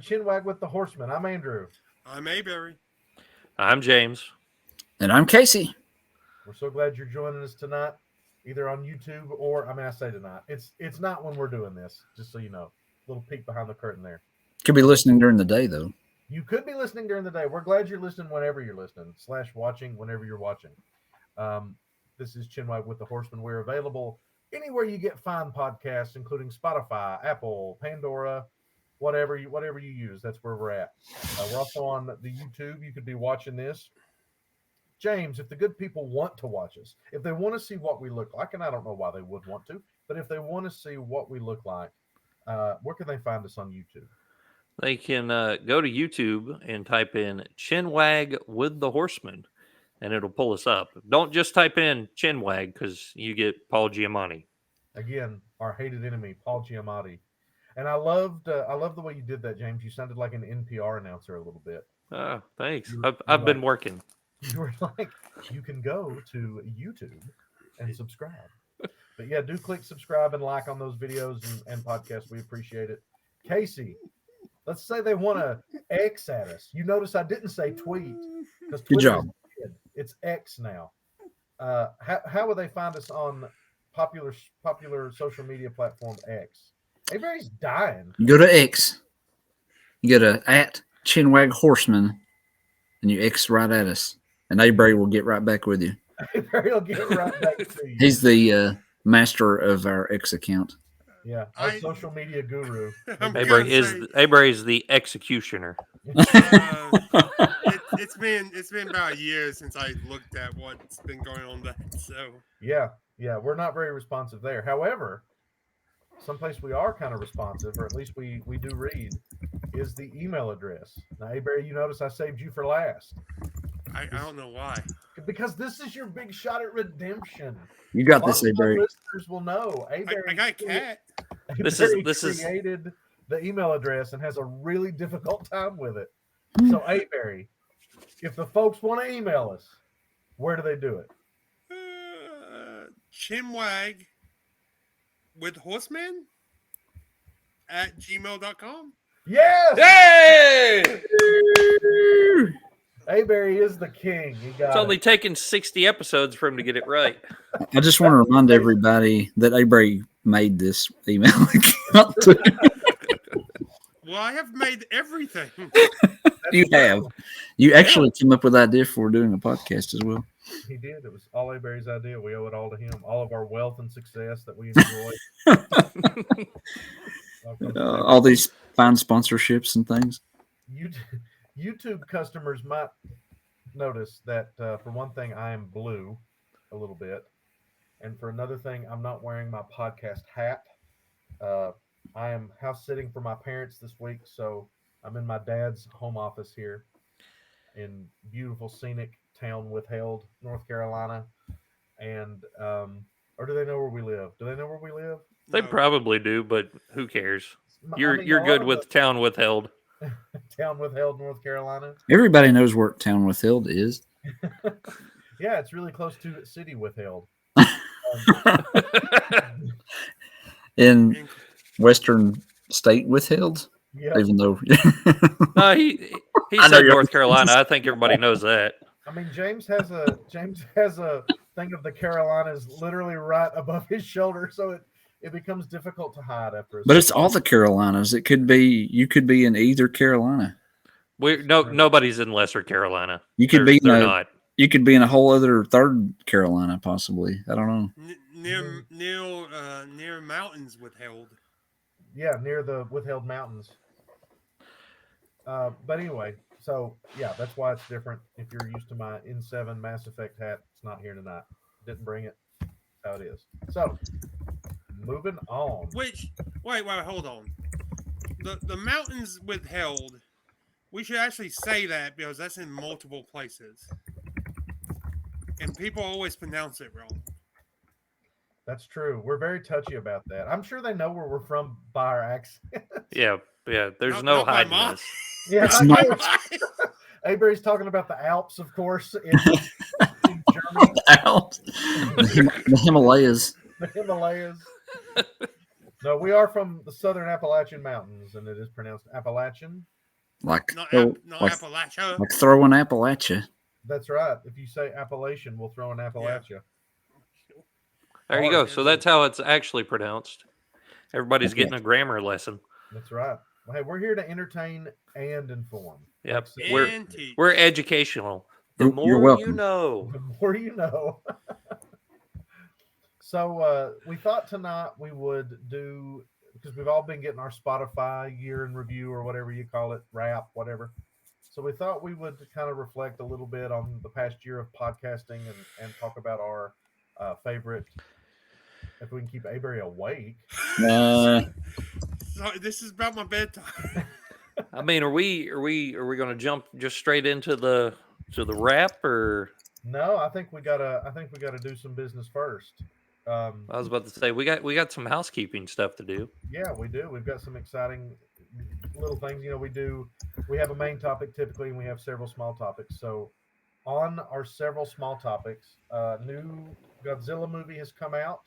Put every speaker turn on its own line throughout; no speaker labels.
Chinwag with the Horsemen. I'm Andrew.
I'm Mayberry.
I'm James.
And I'm Casey.
We're so glad you're joining us tonight, either on YouTube or, I say tonight. It's not when we're doing this, just so you know. Little peek behind the curtain there.
Could be listening during the day, though.
You could be listening during the day. We're glad you're listening whenever you're listening, / watching whenever you're watching. This is Chinwag with the Horsemen. We're available anywhere you get fine podcasts, including Spotify, Apple, Pandora, whatever you use. That's where we're at. We're also on the YouTube. You could be watching this. James, if the good people want to watch us, if they want to see what we look like, and I don't know why they would want to, but if they want to see what we look like, where can they find us on YouTube?
They can go to YouTube and type in Chinwag with the Horsemen, and it'll pull us up. Don't just type in Chinwag because you get Paul Giamatti.
Again, our hated enemy, Paul Giamatti. And I loved the way you did that, James. You sounded like an NPR announcer a little bit.
Oh, thanks. I've been working.
You were like, you can go to YouTube and subscribe. But yeah, do click subscribe and like on those videos and podcasts. We appreciate it. Casey, let's say they want to X at us. You notice I didn't say tweet.
Good job.
It's X now. How would they find us on popular social media platform X? Everybody's dying.
You go to X. You go to @Chinwag Horseman, and you X right at us. And Avery will get right back with you.
Avery will get right back to you.
He's the master of our X account.
Yeah, our social media guru.
Avery is the executioner.
It's been about a year since I looked at what's been going on there. So
yeah, we're not very responsive there. However, someplace we are kind of responsive, or at least we do read, is the email address. Now, Avery, you notice I saved you for last.
I don't know why.
Because this is your big shot at redemption.
You got this, Avery.
Listeners will know.
I got a cat.
This
created the email address and has a really difficult time with it. So, Avery, if the folks want to email us, where do they do it?
Chinwag with Horsemen at gmail.com.
Yes!
Hey!
Avery is the king.
It's only taken 60 episodes for him to get it right.
I just want to remind everybody that Avery made this email account too.
Well, I have made everything.
You have. You actually came up with the idea for doing a podcast as well.
He did. It was all Avery's idea. We owe it all to him. All of our wealth and success that we enjoy.
All these fine sponsorships and things.
YouTube customers might notice that, for one thing, I am blue a little bit. And for another thing, I'm not wearing my podcast hat. I am house sitting for my parents this week, so I'm in my dad's home office here in beautiful, scenic town Withheld, North Carolina. And, or do they know where we live? Do they know where we live?
They probably do, but who cares? You're good with town Withheld.
Town Withheld, North Carolina.
Everybody knows where town Withheld is.
Yeah, it's really close to city Withheld.
In Western State Withheld.
Yep.
Even though
he said North Carolina. I think everybody knows that.
I mean, James has a thing of the Carolinas literally right above his shoulder, so it becomes difficult to hide after.
But it's all the Carolinas. You could be in either Carolina.
Nobody's in Lesser Carolina.
You could You could be in a whole other third Carolina, possibly. I don't
know. Near mountains Withheld.
Yeah, near the Withheld Mountains. But anyway, so yeah, that's why it's different. If you're used to my N7 Mass Effect hat, it's not here tonight. Didn't bring it. That's how it is. So, moving on.
Wait, hold on. The mountains Withheld. We should actually say that because that's in multiple places, and people always pronounce it wrong.
That's true. We're very touchy about that. I'm sure they know where we're from by our accent.
Yeah. There's no hiding this.
Yeah,
It's not.
Avery's talking about the Alps, of course, in Germany.
The Alps. The Himalayas.
The Himalayas. No, we are from the Southern Appalachian Mountains, and it is pronounced Appalachian.
Like
Not
throw- like
Appalachia.
like throwing Appalachia.
That's right. If you say Appalachian, we'll throw an Appalachia.
There you
Hard.
go. So that's how it's actually pronounced. Everybody's
Okay.
getting a grammar lesson.
That's right. Well, hey, we're here to entertain and inform.
Yep.
Like I said,
And teach.
We're educational. The
You're
more you
welcome.
know.
the more you know. So we thought tonight we would do, because we've all been getting our Spotify year in review or whatever you call it, wrap, whatever. So we thought we would kind of reflect a little bit on the past year of podcasting and talk about our favorite, if we can keep Avery awake.
So this is about my bedtime.
I mean, are we going to jump just straight into the wrap, or
No, I think we gotta do some business first.
I was about to say we got some housekeeping stuff to do.
Yeah, we do. We've got some exciting little things. You know, we have a main topic typically, and we have several small topics. So, on our several small topics, new Godzilla movie has come out,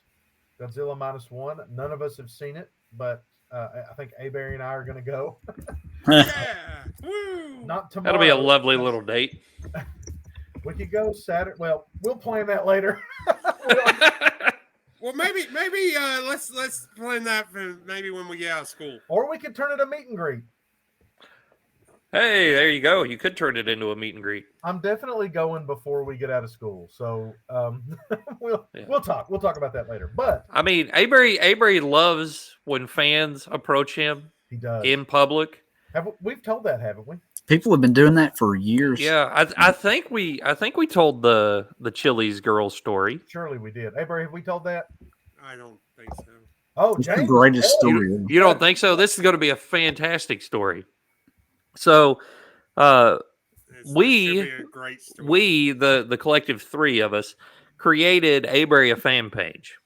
Godzilla -1. None of us have seen it, but I think Barry and I are going to go.
Yeah. Woo.
Not tomorrow.
That'll be a lovely little date.
We could go Saturday. Well, we'll plan that later.
Well, maybe let's plan that for maybe when we get out of school.
Or we could turn it a meet and greet.
Hey, there you go. You could turn it into a meet and greet.
I'm definitely going before we get out of school. So we'll talk. We'll talk about that later. But
I mean, Avery loves when fans approach him
he does.
in public.
We've told that, haven't we?
People have been doing that for years.
Yeah, I think we told the Chili's girl story.
Surely we did. Hey, Barry, have we told that?
I don't think so.
Oh,
It's
James.
the greatest story.
You don't think so? This is going to be a fantastic story. So,
This should be a great story.
we the collective three of us created Avery a fan page.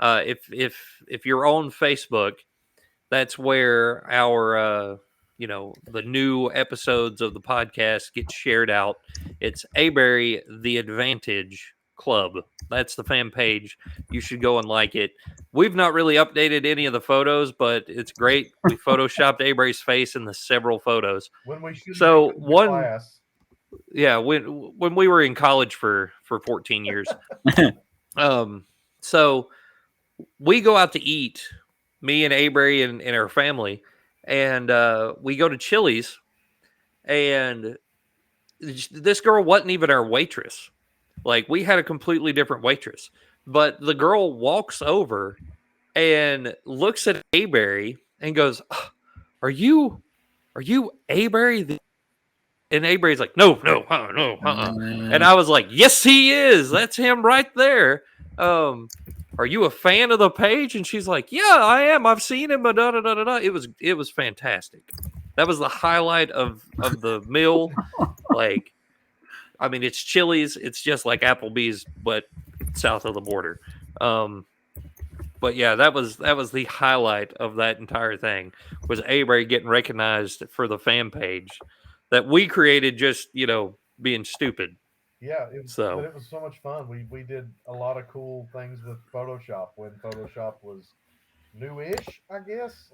If you're on Facebook, that's where our the new episodes of the podcast get shared out. It's Avery the Advantage Club. That's the fan page. You should go and like it. We've not really updated any of the photos, but it's great. We photoshopped Avery's face in the several photos.
When we should
So,
be in
one-
class.
Yeah, when we were in college for 14 years. So we go out to eat, me and Avery and our family, and we go to Chili's, and this girl wasn't even our waitress. Like, we had a completely different waitress, but the girl walks over and looks at Avery and goes, "Are you Avery?" And Avery's like, no. And I was like, yes, he is. That's him right there. Are you a fan of the page? And she's like, yeah, I am. I've seen him. It was fantastic. That was the highlight of the meal. Like, I mean, it's Chili's. It's just like Applebee's, but south of the border. But yeah, that was the highlight of that entire thing, was Avery getting recognized for the fan page that we created, just being stupid.
Yeah, it was so much fun. We did a lot of cool things with Photoshop when Photoshop was new-ish, I guess.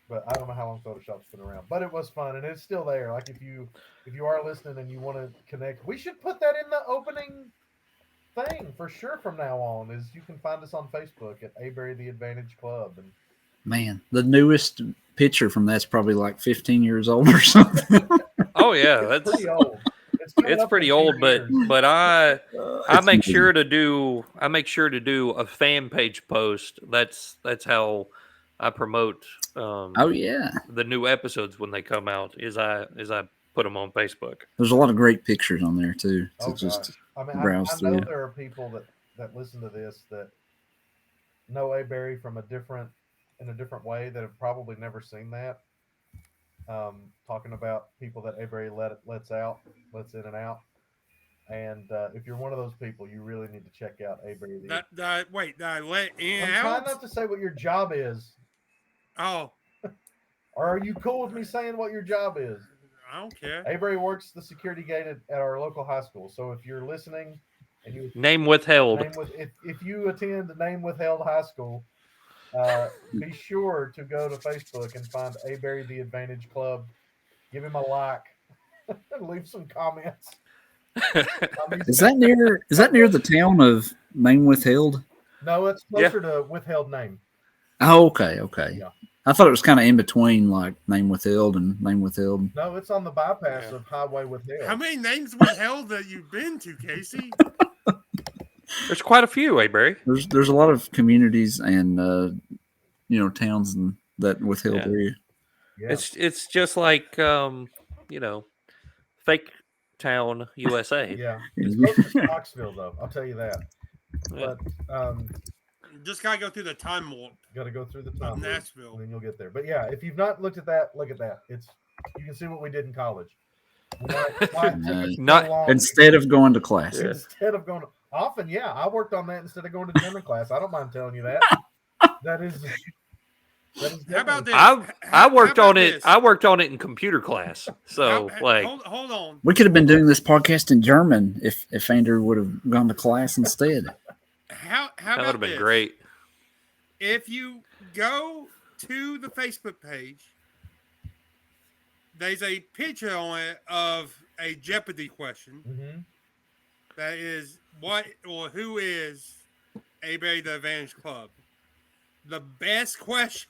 But I don't know how long Photoshop's been around. But it was fun, and it's still there. Like, if you are listening and you want to connect, we should put that in the opening thing for sure from now on. Is you can find us on Facebook at Avery the Advantage Club. And
Man, the newest picture from that's probably like 15 years old or something.
Oh yeah, that's
pretty old.
It's pretty old, but I make sure to do a fan page post. That's how I promote.
Oh yeah,
the new episodes when they come out is I put them on Facebook.
There's a lot of great pictures on there too.
Oh,
Just
I mean,
browse
I
through
know
it.
there are people that listen to this that know Barry from a different way that have probably never seen that. Talking about people that Barry lets in and out. And if you're one of those people, you really need to check out Barry.
Wait, did I let in
I'm
out?
trying not to say what your job is.
Oh.
Or are you cool with me saying what your job is?
I don't care.
Avery works the security gate at our local high school. So if you're listening and you
name withheld,
if you attend Name Withheld High School, be sure to go to Facebook and find Barry the Advantage Club Give him a like. Leave some comments.
Is that near the town of Name Withheld?
No, it's closer to Withheld Name.
Oh, okay.
Yeah.
I thought it was kind of in between, like Name Withheld and Name Withheld.
No, it's on the bypass of Highway Withheld.
How many names withheld that you've been to, Casey?
There's quite a few, Barry.
There's a lot of communities and towns in that Withheld area.
Yeah.
It's just like Fake Town, USA.
Yeah. It's close to Knoxville, though. I'll tell you that.
Yeah.
But
Just gotta go through the time warp.
got to go through the
Of
time loop,
Nashville.
and then you'll get there. But yeah, if you've not looked at that, look at that. You can see what we did in college. Why it took us so
Not-
long
Instead of going to class.
Yeah.
instead of going often, yeah, I worked on that instead of going to German class. I don't mind telling you that. That is
How about this?
I worked
How
on
about
it.
this?
I worked on it in computer class. So
hold on.
We could have been doing this podcast in German if Andrew would have gone to class instead.
How
that
about
would have been
this?
great.
If you go to the Facebook page, there's a picture on it of a Jeopardy question
Mhm.
that is what or who is A-Bay the Advantage Club. The best question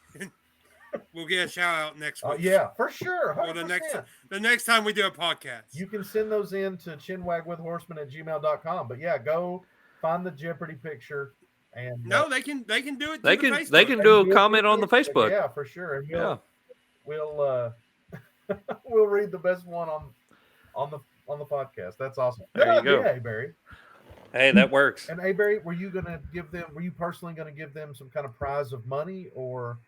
will get a shout out next week.
Yeah, for sure.
Or the
100%.
next time we do a podcast.
You can send those in to chinwagwithhorsemen@gmail.com. But yeah, go find the Jeopardy picture and
No, they can do it.
They
through
can
the
they
Facebook.
can do a comment on the Facebook.
Yeah, for sure. And
Yeah.
we'll we'll read the best one on the podcast. That's awesome.
There you go.
Hey Barry.
Hey, that works.
And Barry, were you personally gonna give them some kind of prize of money or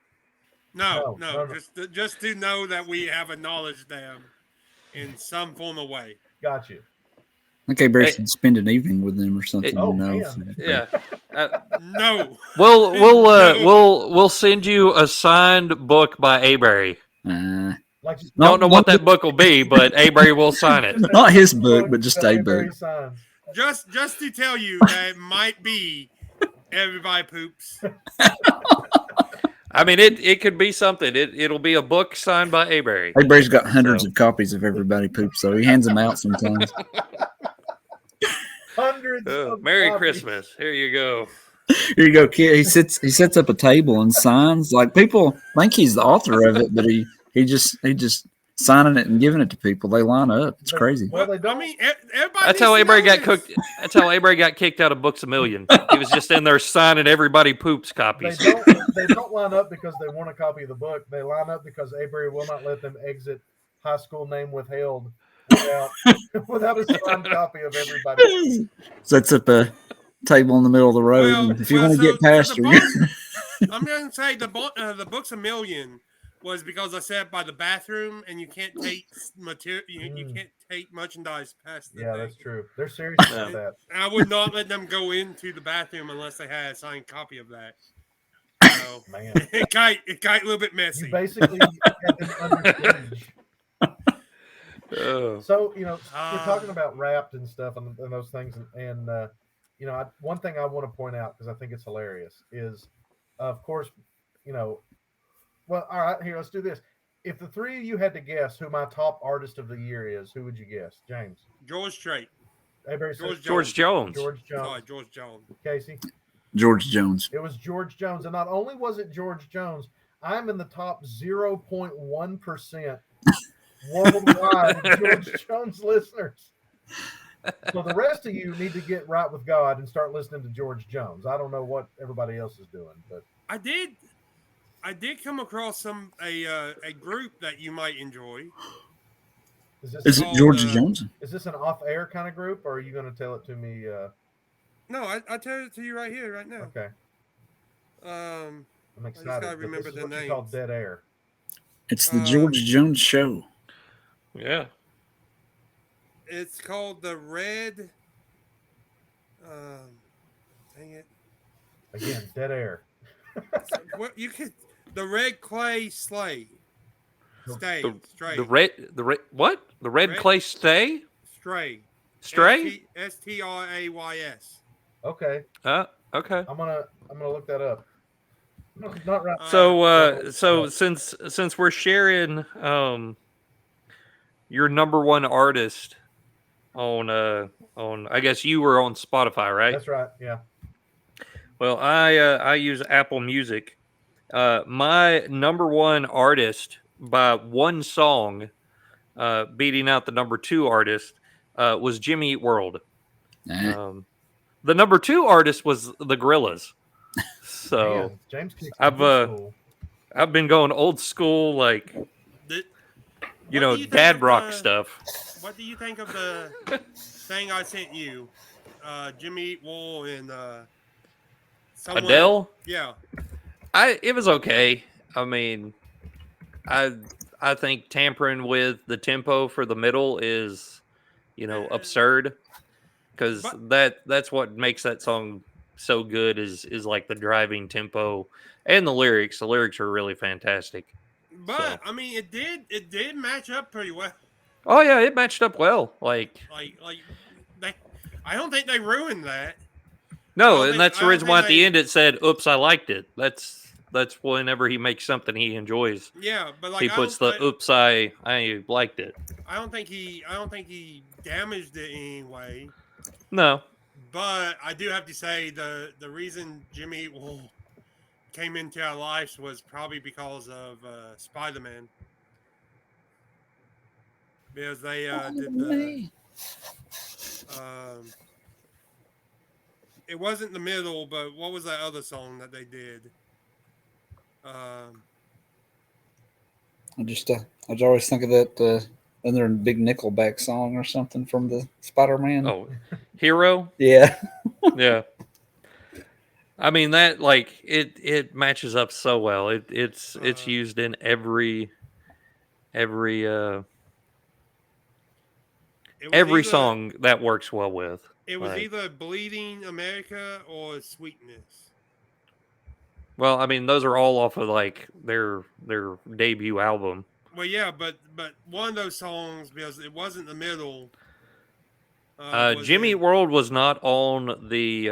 No,
No.
just to know that we have acknowledged them in some form of way.
got you?
Okay, Barry should spend an evening with them or something.
Oh,
man.
Yeah.
No.
We'll send you a signed book by Aberry.
Like just
I don't know what that book will be, but Aberry will sign it.
Not his book, but just a book.
Barry signs.
Just to tell you that it might be Everybody Poops.
I mean, it could be something. It'll be a book signed by Aberry.
Hey, Barry's got hundreds of copies of Everybody Poops, so he hands them out sometimes.
Hundreds.
Merry
copies.
Christmas. Here you go.
Here you go, kid. He sets up a table and signs. Like, people think he's the author of it, but he just signing it and giving it to people. They line up. It's crazy.
Well, they don't.
I mean, everybody.
That's how
needs to
Aberry
know
got
this.
cooked. That's how Aberry got kicked out of Books a Million. He was just in there signing Everybody Poops copies.
They don't line up because they want a copy of the book. They line up because Avery will not let them exit high school name withheld without a signed copy of everybody.
Sets up a table in the middle of the road.
Well,
and if you
well,
want to
so-
get past
so the
her,
I'm gonna say the Books a Million was because I sat by the bathroom and you can't take material. You can't take merchandise past the
Yeah,
thing.
that's true. They're serious about
Yeah.
that.
And I would not let them go into the bathroom unless they had a signed copy of that. So
Man,
it got a little bit
you
messy.
basically had them under siege.
Oh.
So, we're talking about Wrapped and stuff and those things. And one thing I want to point out, because I think it's hilarious, is, of course, well, all right, here, let's do this. If the three of you had to guess who my top artist of the year is, who would you guess? James.
George Strait.
Everybody says
George Jones.
George Jones.
Sorry, George Jones.
Casey.
George Jones.
It was George Jones. And not only was it George Jones, I'm in the top 0.1% worldwide of George Jones listeners. So the rest of you need to get right with God and start listening to George Jones. I don't know what everybody else is doing, but
I did come across a group that you might enjoy.
is
Is it
called,
George Jones?
Is this an off-air kind of group, or are you going to tell it to me?
No, I tell it to you right here, right now.
Okay,
Um,
I'm
just
excited.
gotta
but
remember
this is
the
what you call
names.
dead air.
It's the George Jones Show.
Yeah.
it's called the Red. Dang it!
Again, dead air.
What you could the Red Clay Stray.
The red
Red-
clay stay
Stray.
stray.
STRAYS.
Okay,
Okay.
I'm gonna look that up. No, not right.
So since we're sharing your number one artist on I guess you were on Spotify, right?
That's right. Yeah.
Well, I use Apple Music. My number one artist by one song, beating out the number two artist, was Jimmy Eat World. The number two artist was the Gorillas. So
Man, James kicks
I've
old school.
I've been going old school, like
Did,
you
what
know,
do you think
dad
of
rock
the-
stuff.
What do you think of the thing I sent you? Jimmy Eat Wool and someone.
Adele,
Yeah.
it was okay. I mean, I I think tampering with the tempo for the middle is, absurd, because
But
that's what makes that song so good is like the driving tempo and the lyrics. The lyrics are really fantastic. So.
I mean it did match up pretty well.
Oh yeah, it matched up well. Like
Like they, I don't think they ruined that.
no, and that's the
I don't
reason why
think
at the
they-
end it said, "Oops, I liked it." That's whenever he makes something he enjoys,
Yeah, but like
he puts the "Oops, I liked it."
I don't think he damaged it in any way.
No,
But I do have to say the reason Jimmy Eat Wool came into our lives was probably because of Spider-Man. Because they did the it wasn't the middle, but what was that other song that they did?
I just always think of that other big Nickelback song or something from the Spider-Man.
oh, Hero,
Yeah.
yeah. I mean that it matches up so well. It's used in every
it was
every
either,
song that works well with.
It was
Like,
either Bleeding America or Sweetness.
well, I mean those are all off of like their debut album.
Well, yeah, but one of those songs, because it wasn't the middle.
Jimmy Eat World was not on the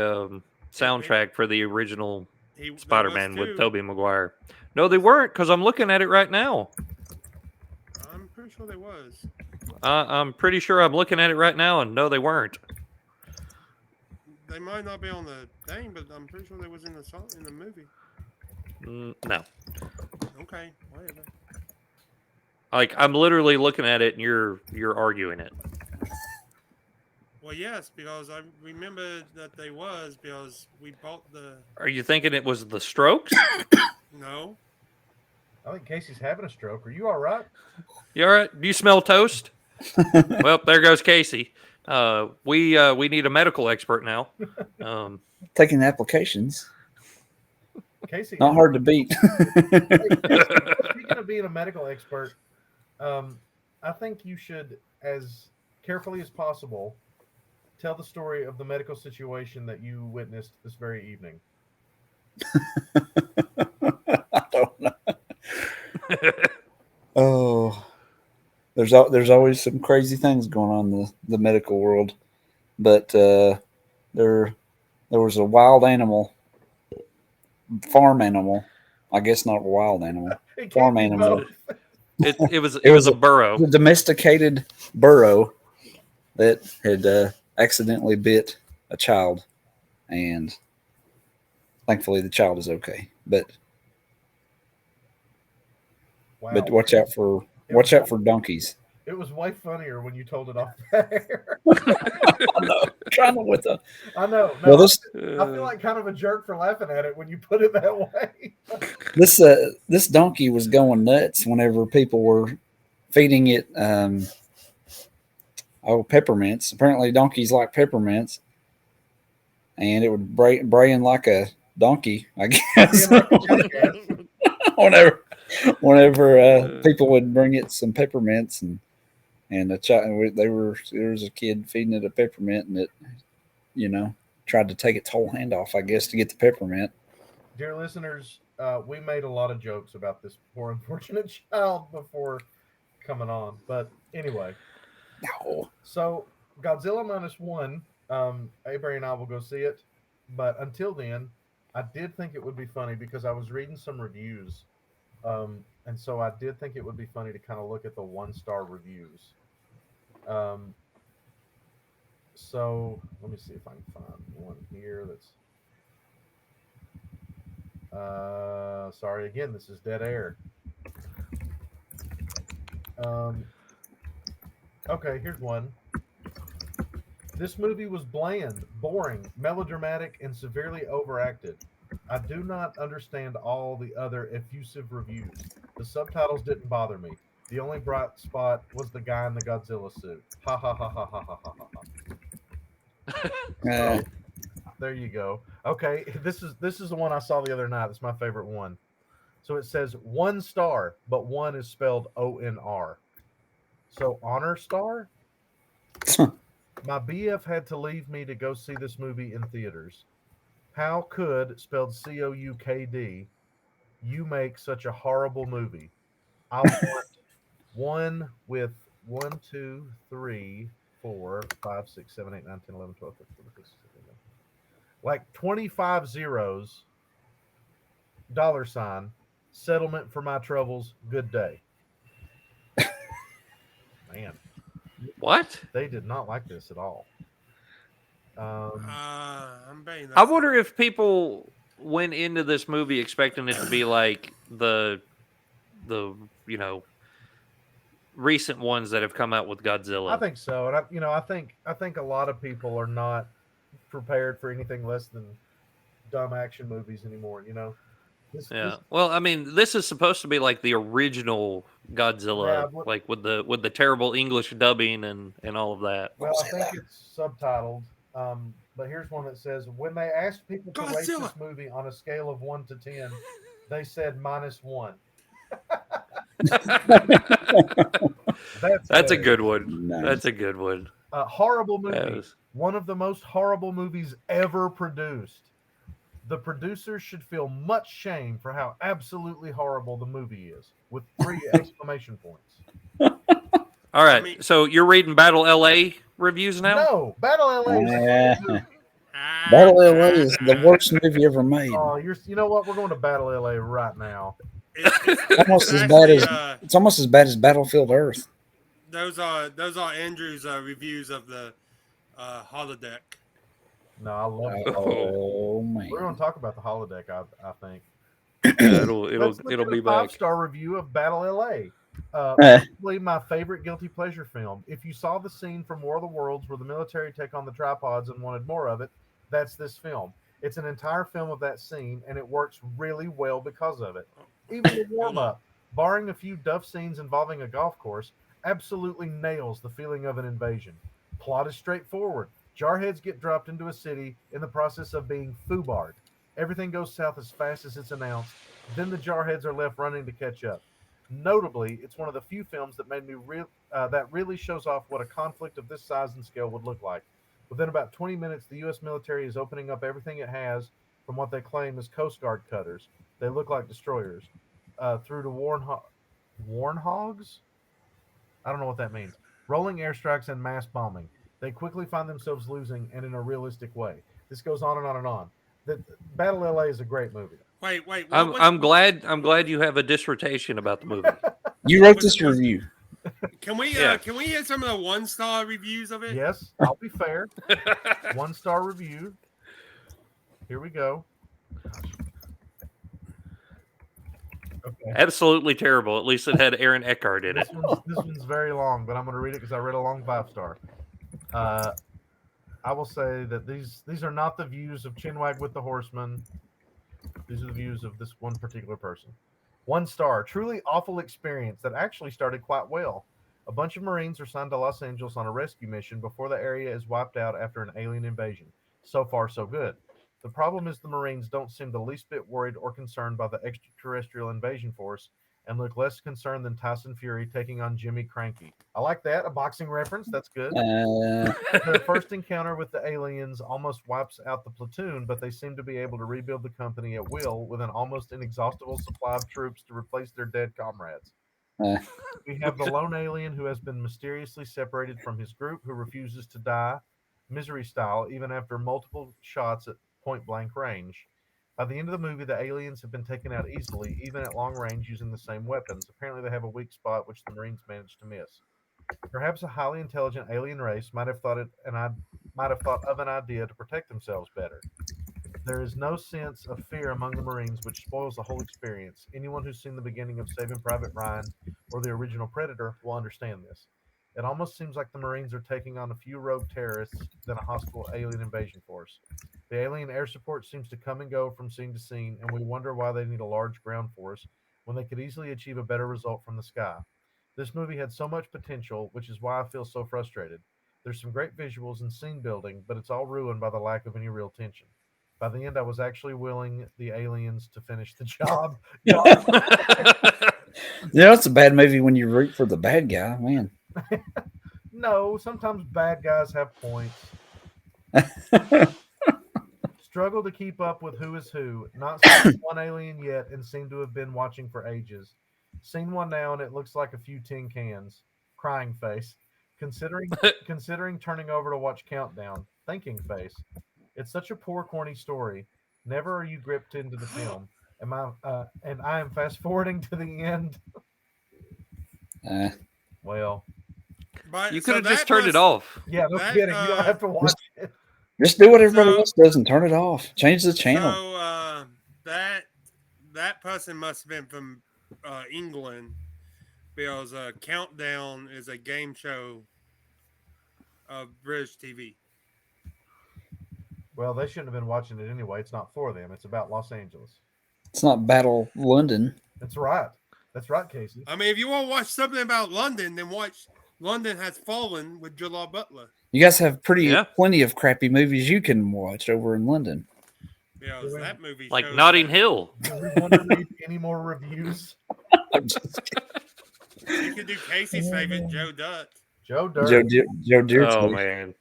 soundtrack for the original Spider-Man with Tobey Maguire. No, they weren't, because I'm looking at it right now.
I'm pretty sure there was.
I'm pretty sure I'm looking at it right now, and no, they weren't.
They might not be on the thing, but I'm pretty sure they was in the song in the movie.
No.
Okay, whatever.
Like I'm literally looking at it, and you're arguing it.
Well, yes, because I remember that they was because we bought the.
Are you thinking it was the Strokes?
No.
I think Casey's having a stroke. Are you all right?
You all right? Do you smell toast? Well, there goes Casey. We need a medical expert now.
Taking applications.
Casey,
Not hard to beat.
speaking of being a medical expert, I think you should, as carefully as possible, tell the story of the medical situation that you witnessed this very evening.
I don't know. Oh, there's always some crazy things going on in the medical world, but there was a wild animal, farm animal. I guess not a wild animal. Farm animal.
It was a burrow.
A domesticated burrow that had accidentally bit a child, and thankfully the child is okay. But
Wow.
but watch out for donkeys.
It was way funnier when you told it off there.
I know. Trying to with the.
I know. No,
Well, this
I feel like kind of a jerk for laughing at it when you put it that way.
this donkey was going nuts whenever people were feeding it peppermints. Apparently donkeys like peppermints, and it would braying like a donkey, I guess. whenever people would bring it some peppermints, and a child, there was a kid feeding it a peppermint, and it tried to take its whole hand off, I guess, to get the peppermint.
Dear listeners, we made a lot of jokes about this poor unfortunate child before coming on, but anyway.
No.
So Godzilla -1, Avery and I will go see it, but until then, I did think it would be funny because I was reading some reviews, and so I did think it would be funny to kind of look at the 1-star reviews. Um, so let me see if I can find one here that's. Sorry again. This is dead air. Um, okay, here's one. This movie was bland, boring, melodramatic, and severely overacted. I do not understand all the other effusive reviews. The subtitles didn't bother me. The only bright spot was the guy in the Godzilla suit. Ha ha ha ha ha ha ha ha.
Uh,
So there you go. Okay, this is the one I saw the other night. It's my favorite one. So it says 1 star, but one is spelled ONR. So honor star. My BF had to leave me to go see this movie in theaters. How could, spelled COUKD, you make such a horrible movie? I want one with 1, 2, 3, 4, 5, 6, 7, 8, 9, 10, 11, 12, 13, 14, 15, 16, 17, 18, 19. Like 25 zeros, $, settlement for my troubles, good day. Man,
What?
they did not like this at all.
I'm betting
I
that's
wonder if people went into this movie expecting it to be like the recent ones that have come out with
I
Godzilla.
think so, and I think a lot of people are not prepared for anything less than dumb action movies anymore. This
Yeah. Well, I mean, this is supposed to be like the original
yeah,
Godzilla, like with the terrible English dubbing and all of that.
well, I think it's subtitled. But here's one that says when they asked people to rate
Godzilla.
this movie on a scale of 1 to 10, they said -1.
That's a
hilarious.
good one.
nice.
That's a good one.
Horrible
That
movie.
was-
One of the most horrible movies ever produced. The producers should feel much shame for how absolutely horrible the movie is, with 3 exclamation points.
All right.
mean-
So you're reading Battle LA reviews now?
No, Battle LA is a great movie.
Battle LA is the worst movie ever made.
Oh, you know what? We're going to Battle LA right now.
Almost as
actually,
bad as it's almost as bad as Battlefield Earth.
those are Andrew's reviews of the holodeck.
No, I love it.
Oh man!
We're going to talk about the holodeck. I think.
Yeah, it'll
Let's look
it'll
at
be
a
back.
5-star review of Battle LA.
Eh.
Probably my favorite guilty pleasure film. If you saw the scene from War of the Worlds where the military take on the tripods and wanted more of it, that's this film. It's an entire film of that scene, and it works really well because of it. Even the warm up, barring a few duff scenes involving a golf course, absolutely nails the feeling of an invasion. Plot is straightforward. Jarheads get dropped into a city in the process of being foobarred. Everything goes south as fast as it's announced. Then the Jarheads are left running to catch up. Notably, it's one of the few films that that really shows off what a conflict of this size and scale would look like. Within about 20 minutes, the U.S. military is opening up everything it has from what they claim is Coast Guard cutters. They look like destroyers. Through to warnhogs? I don't know what that means. Rolling airstrikes and mass bombing. They quickly find themselves losing, and in a realistic way. This goes on and on and on. The Battle LA is a great movie.
Wait.
I'm glad you have a dissertation about the movie.
You wrote this review.
Can we
Yeah.
can we hear some of the 1-star reviews of it?
Yes, I'll be fair. 1-star review. Here we go. Okay.
Absolutely terrible. At least it had Aaron Eckhart in it.
This one's very long, but I'm going to read it because I read a long 5-star. I will say that these are not the views of Chinwag with the Horsemen. These are the views of this one particular person. 1-star, truly awful experience that actually started quite well. A bunch of Marines are signed to Los Angeles on a rescue mission before the area is wiped out after an alien invasion. So far, so good. The problem is the Marines don't seem the least bit worried or concerned by the extraterrestrial invasion force and look less concerned than Tyson Fury taking on Jimmy Cranky. I like that. A boxing reference. That's good. Their first encounter with the aliens almost wipes out the platoon, but they seem to be able to rebuild the company at will with an almost inexhaustible supply of troops to replace their dead comrades. We have the lone alien who has been mysteriously separated from his group, who refuses to die, misery style, even after multiple shots at point blank range. By the end of the movie, the aliens have been taken out easily, even at long range, using the same weapons. Apparently, they have a weak spot, which the Marines managed to miss. Perhaps a highly intelligent alien race might have might have thought of an idea to protect themselves better. There is no sense of fear among the Marines, which spoils the whole experience. Anyone who's seen the beginning of Saving Private Ryan or the original Predator will understand this. It almost seems like the Marines are taking on a few rogue terrorists than a hostile alien invasion force. The alien air support seems to come and go from scene to scene, and we wonder why they need a large ground force when they could easily achieve a better result from the sky. This movie had so much potential, which is why I feel so frustrated. There's some great visuals and scene building, but it's all ruined by the lack of any real tension. By the end, I was actually willing the aliens to finish the job.
It's a bad movie when you root for the bad guy, man.
No, sometimes bad guys have points. Struggle to keep up with who is who. Not seen one alien yet and seem to have been watching for ages. Seen one now and it looks like a few tin cans. Crying face. Considering turning over to watch Countdown. Thinking face. It's such a poor, corny story. Never are you gripped into the film. And I am fast forwarding to the end. Well,
But
You
so
could have just
that
turned it
must-
off.
yeah, no
That,
kidding. You don't have to watch it.
Just do what everybody
So-
else does and turn it off. Change the channel.
So that person must have been from England because Countdown is a game show of British TV.
Well, they shouldn't have been watching it anyway. It's not for them. It's about Los Angeles.
It's not Battle London.
That's right. That's right, Casey.
I mean, if you want to watch something about London, then watch London Has Fallen with Gerard Butler.
You guys have
Yeah.
plenty of crappy movies you can watch over in London.
Because that movie
Like
shows
Notting
that
Hill.
Do we want to read any more reviews?
I'm just kidding.
You could do Casey's favorite, Joe Dirt.
Joe Dirt.
Joe Dirt's
Oh
movie.
man.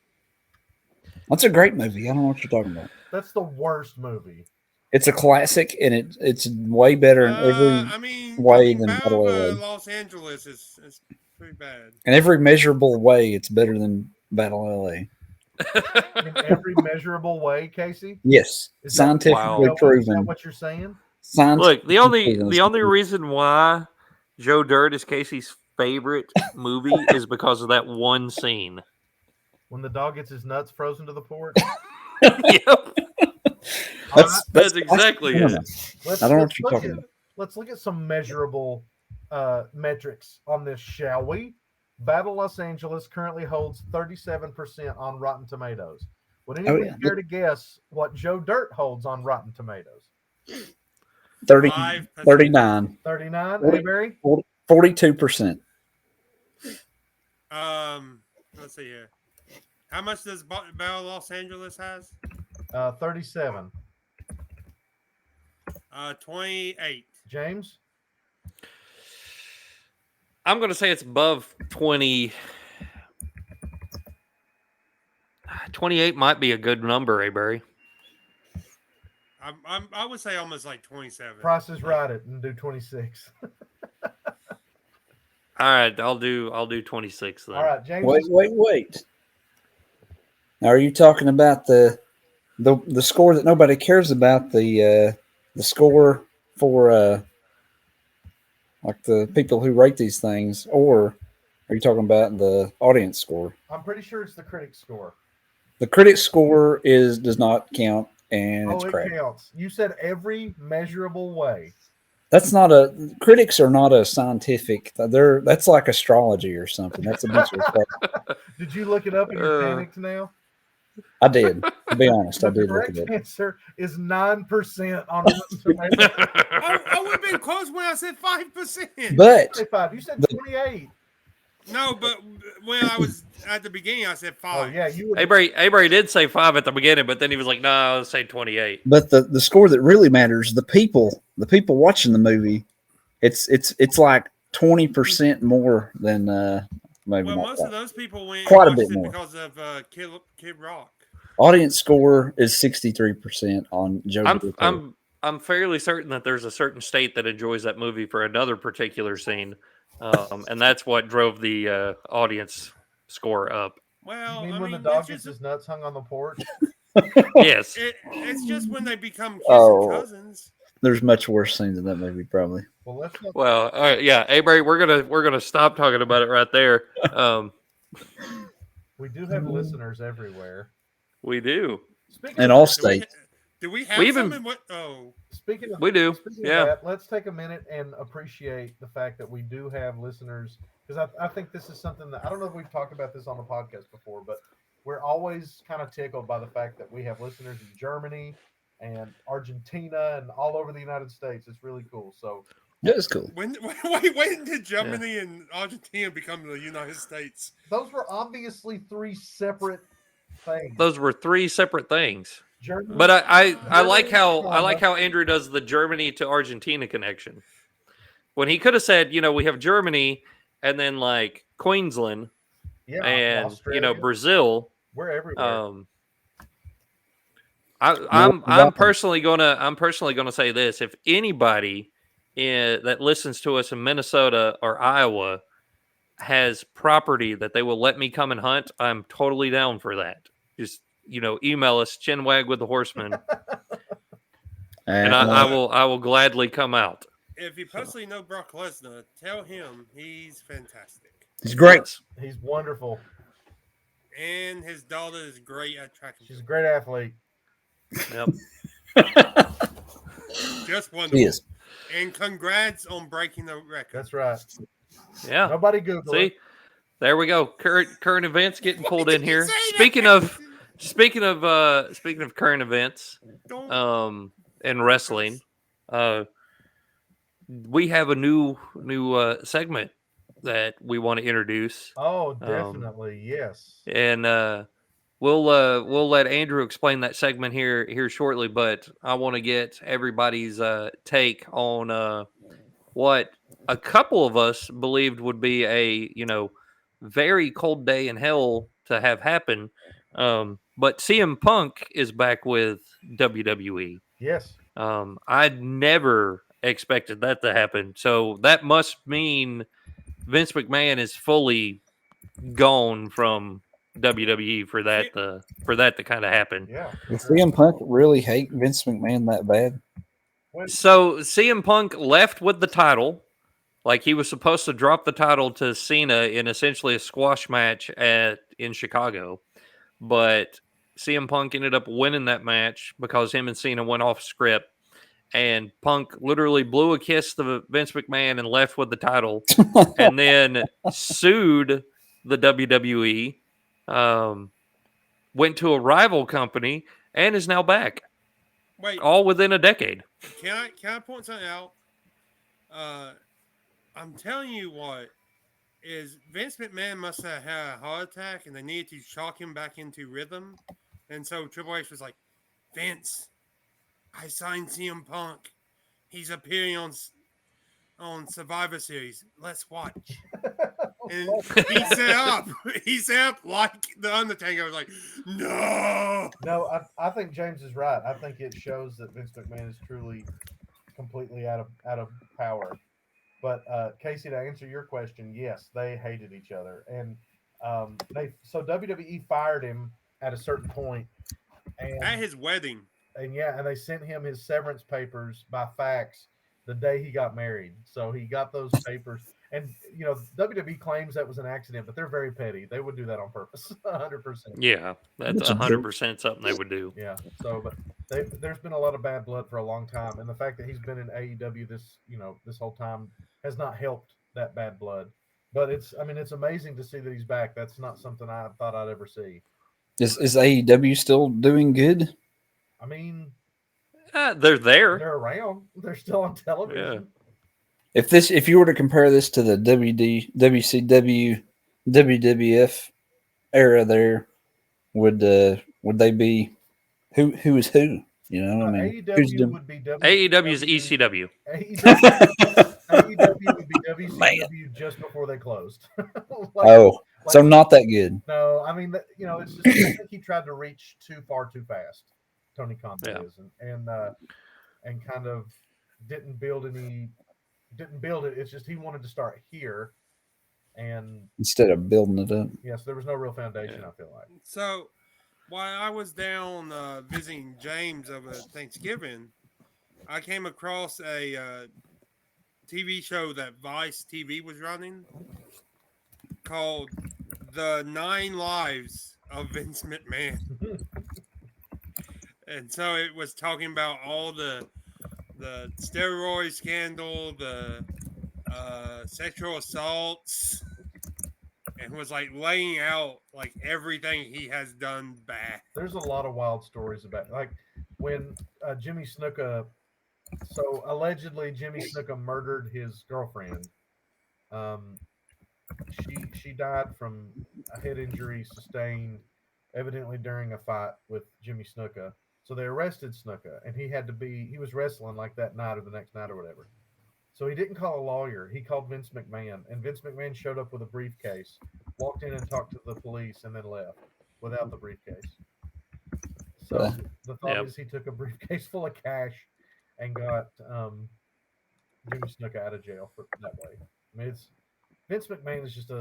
That's a great movie. I don't know what you're talking about.
That's the worst movie.
It's a classic, and it's way better in way than
Battle
Battle
of
LA.
Los Angeles is pretty bad.
In every measurable way, it's better than Battle LA.
In every measurable way, Casey.
Yes,
Is that-
scientifically
Wow.
Is that
proven.
what you're saying?
Look, the only
Scientifically
reason why Joe Dirt is Casey's favorite movie is because of that one scene.
When the dog gets his nuts frozen to the porch.
Yep. That's exactly
I don't
it.
know. I don't know what you're talking about.
Let's look at some measurable metrics on this, shall we? Battle Los Angeles currently holds 37% on Rotten Tomatoes. Would anyone
yeah.
care to guess what Joe Dirt holds on Rotten Tomatoes?
5%.
39,
39,
Forty-
Barry?
42%.
Let's see here. How much does Battle of Los Angeles has?
37.
28.
James?
I'm going to say it's above 20. 28 might be a good number, Barry.
I would say almost like 27.
Price is right it and do 26.
All right, I'll do 26 then.
All right, James.
Wait. Now, are you talking about the score that nobody cares about? The score for like the people who rate these things, or are you talking about the audience score?
I'm pretty sure it's the critic score.
The critic score does not count, and it's
it
crap.
counts. You said every measurable way.
That's not critics are not a scientific. That's like astrology or something. That's a bunch of crap.
Did you look it up and you're panicked now?
I did. To be honest, I
The
did look
correct
at it.
answer is 9% on Rotten Tomatoes.
I would have been close when I said 5%.
But
Say 5. You said 28.
No, but when I was at the beginning, I said 5.
Oh yeah, you would.
Avery did say 5 at the beginning, but then he was like, "No, I'll say 28."
But the score that really matters, the people watching the movie, it's like 20% more than maybe
Well,
not
most
that.
of those people went
Quite a
watched
bit
it
more.
because of Kid Rock.
Audience score is 63% on Joe.
I'm fairly certain that there's a certain state that enjoys that movie for another particular scene, and that's what drove the audience score up.
Well,
You mean
I
when
mean,
the dog
it's
gets
just,
his nuts hung on the porch?
Yes,
it's just when they become kids
Oh.
and cousins.
There's much worse scenes in that movie, probably.
Well, let's not.
Well, all right, yeah, Avery, we're gonna stop talking about it right there.
We do have listeners everywhere.
We do.
Speaking
In
of
all
Do we,
states.
do we have
We even-
some in what? Oh,
speaking of
We do.
speaking
Yeah.
of that, let's take a minute and appreciate the fact that we do have listeners, because I think this is something that I don't know if we've talked about this on the podcast before, but we're always kind of tickled by the fact that we have listeners in Germany and Argentina and all over the United States. It's really cool. So
Yeah, it's cool.
when did Germany and Argentina become the United States?
those were obviously three separate things.
Those were three separate things.
Germany,
But I like
Germany,
how Andrew does the Germany to Argentina connection. When he could have said, we have Germany and then like Queensland
yeah,
and
Australia,
Brazil.
we're everywhere.
I'm personally gonna say this: if anybody that listens to us in Minnesota or Iowa has property that they will let me come and hunt, I'm totally down for that. Just email us Chinwag with the Horsemen, and I will gladly come out.
If you personally know Brock Lesnar, tell him he's fantastic.
He's great.
Yes.
He's wonderful.
And his daughter is great at track and
She's a
field.
great athlete.
Yep.
Just wonderful.
He is.
And congrats on breaking the record.
That's right.
Yeah.
Nobody Google
See,
it.
there we go. Current events getting pulled
Why
in
did you
here.
say that?
Speaking of current events,
Don't-
in wrestling, we have a new segment that we want to introduce,
Oh, definitely. Yes.
and we'll let Andrew explain that segment here shortly. But I want to get everybody's take on what a couple of us believed would be a very cold day in hell to have happen. But CM Punk is back with WWE.
Yes.
I'd never expected that to happen. So that must mean Vince McMahon is fully gone from WWE for that to kind of happen.
Yeah.
Does CM Punk really hate Vince McMahon that bad?
So CM Punk left with the title. Like he was supposed to drop the title to Cena in essentially a squash match in Chicago. But CM Punk ended up winning that match because him and Cena went off script. And Punk literally blew a kiss to Vince McMahon and left with the title. And then sued the WWE, went to a rival company, and is now back.
Wait,
All within a decade.
can I point something out? I'm telling you what, is Vince McMahon must have had a heart attack and they needed to shock him back into rhythm. And so Triple H was like, Vince, I signed CM Punk. He's appearing on Survivor Series. Let's watch. And he set up like the Undertaker. I was like, no.
No, I think James is right. I think it shows that Vince McMahon is truly completely out of power. But Casey, to answer your question, yes, they hated each other, and WWE fired him at a certain point, and
At his wedding.
and they sent him his severance papers by fax the day he got married. So he got those papers, and WWE claims that was an accident, but they're very petty. They would do that on purpose, 100%.
Yeah, that's 100% something they would do.
Yeah. So, but there's been a lot of bad blood for a long time, and the fact that he's been in AEW this whole time has not helped that bad blood. But it's amazing to see that he's back. That's not something I thought I'd ever see.
Is AEW still doing good?
I mean,
They're there.
they're around. They're still on television.
If you were to compare this to the WCW, WWF era, there would they be who is who? Who's
AEW would be
AEW is ECW.
AEW would be WCW just before they closed.
So not that good.
No, I mean, it's just I think he tried to reach too far too fast. Tony Khan is, and kind of didn't build it. It's just he wanted to start here, and
Instead of building it up.
yes, there was no real foundation. I feel like.
So while I was down visiting James over Thanksgiving, I came across a TV show that Vice TV was running called "The 9 Lives of Vince McMahon," and so it was talking about all the steroid scandal, the sexual assaults, and was like laying out like everything he has done bad.
There's a lot of wild stories about, like, when Jimmy Snuka. So allegedly, Jimmy Snuka murdered his girlfriend. Um, she died from a head injury sustained, evidently during a fight with Jimmy Snuka. So they arrested Snuka, and he was wrestling like that night or the next night or whatever. So he didn't call a lawyer. He called Vince McMahon, and Vince McMahon showed up with a briefcase, walked in and talked to the police, and then left without the briefcase. So the thought is he took a briefcase full of cash and got Jimmy Snuka out of jail for that way. I mean, it's Vince McMahon is just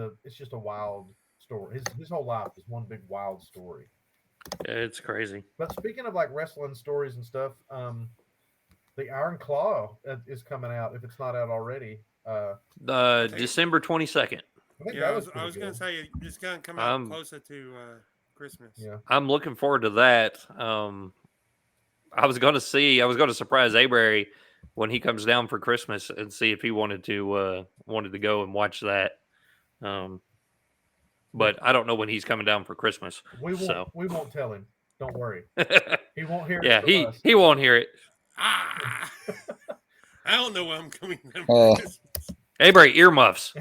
a wild story. His whole life is one big wild story.
It's crazy.
But speaking of like wrestling stories and stuff, the Iron Claw is coming out if it's not out already.
December 22nd.
Yeah, I was gonna say it's gonna come out closer to Christmas.
Yeah,
I'm looking forward to that. I was going to surprise Avery when he comes down for Christmas and see if he wanted to go and watch that. But I don't know when he's coming down for Christmas.
we won't tell him. Don't worry. He won't hear it.
Yeah, he won't hear it.
I don't know when I'm coming down for Christmas.
Avery, earmuffs.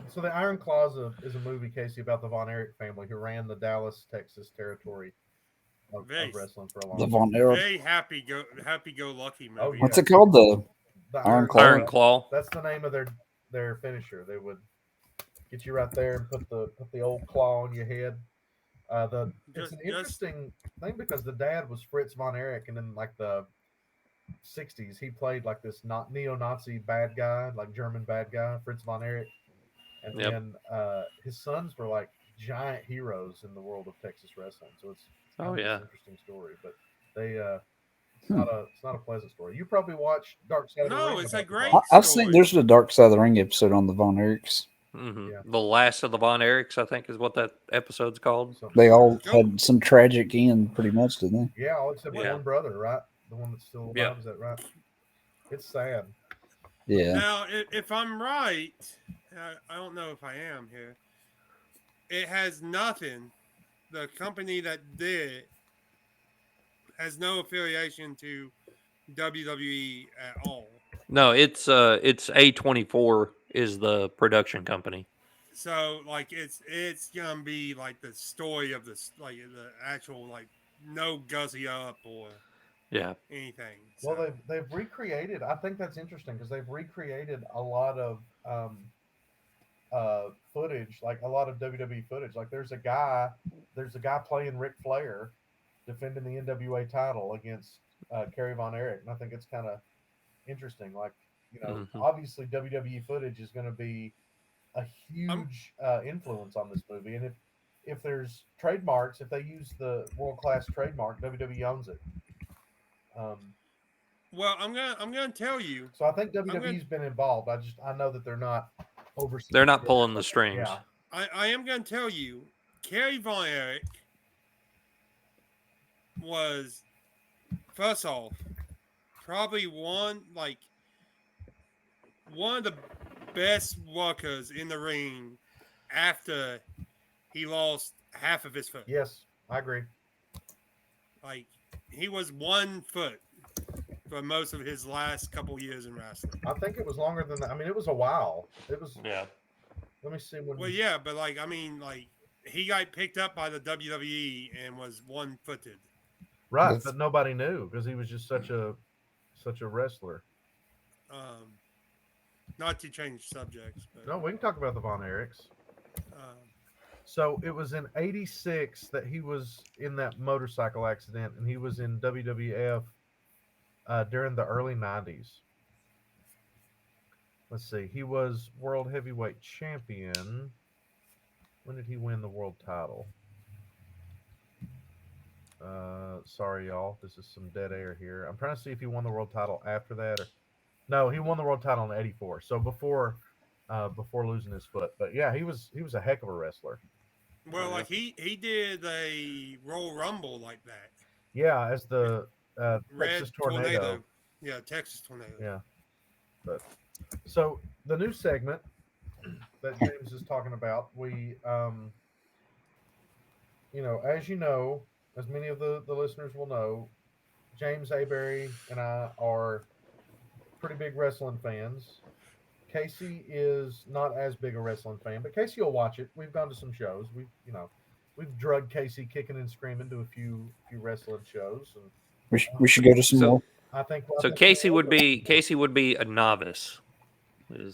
So the Iron Claw is a movie, Casey, about the Von Erich family who ran the Dallas, Texas territory of wrestling for a long
The
time.
Von Erich.
Very happy go lucky movie.
Oh, yeah.
What's it called? The
Iron
Claw.
Iron Claw.
That's the name of their finisher. They would get you right there and put the old claw on your head. It's an interesting thing because the dad was Fritz Von Erich, and in like the 60s he played like this neo-Nazi bad guy, like German bad guy, Fritz Von Erich. And then his sons were like giant heroes in the world of Texas wrestling. So it's an interesting story. But they it's not a pleasant story. You probably watched Dark Side of the Ring.
No, it's a great
I've seen there's a Dark Side of the Ring episode on the Von Erichs.
Mm-hmm. Yeah. The Last of the Von Erichs, I think, is what that episode's called.
They all had some tragic end, pretty much, didn't they?
Yeah, all except one brother, right? The one that's still alive, is that right? It's sad.
Yeah.
Now, if I'm right, I don't know if I am here. It has nothing. The company that did it has no affiliation to WWE at all.
No, it's A24 is the production company.
So like it's gonna be like the story of this, like the actual, like, no gussy up or anything. So.
Well, they've recreated. I think that's interesting because they've recreated a lot of footage, like a lot of WWE footage. Like there's a guy playing Ric Flair defending the NWA title against Kerry Von Erich, and I think it's kind of interesting. Like, you know, obviously WWE footage is going to be a huge influence on this movie, and if there's trademarks, if they use the world class trademark, WWE owns it.
Well, I'm gonna tell you.
So I think WWE's been involved. I know that they're not overseeing.
They're not pulling the strings.
Yeah.
I am gonna tell you, Kerry Von Erich was, first off, probably one of the best workers in the ring after he lost half of his foot.
Yes, I agree.
Like, he was 1 foot for most of his last couple years in wrestling.
I think it was longer than that. I mean, it was a while. It was.
Yeah.
Let me see when.
Well, yeah, but like, I mean, like, he got picked up by the WWE and was 1-footed.
Right, but nobody knew because he was just such a wrestler.
Not to change subjects, but
no, we can talk about the Von Erichs. So it was in '86 that he was in that motorcycle accident, and he was in WWF during the early '90s. Let's see, he was World Heavyweight Champion. When did he win the world title? Sorry, y'all. This is some dead air here. I'm trying to see if he won the world title after that, or no, he won the world title in '84. So before losing his foot. But yeah, he was a heck of a wrestler.
Well, like he did a Royal Rumble like that.
Yeah, as the
Red
Texas Tornado.
Yeah, Texas Tornado.
Yeah, but so the new segment that James is talking about, as you know, as many of the listeners will know, James Avery and I are pretty big wrestling fans. Casey is not as big a wrestling fan, but Casey will watch it. We've gone to some shows. We've drugged Casey kicking and screaming to a few wrestling shows, and
We should go to some
So
more.
I think
so
we'll
Casey would be a novice.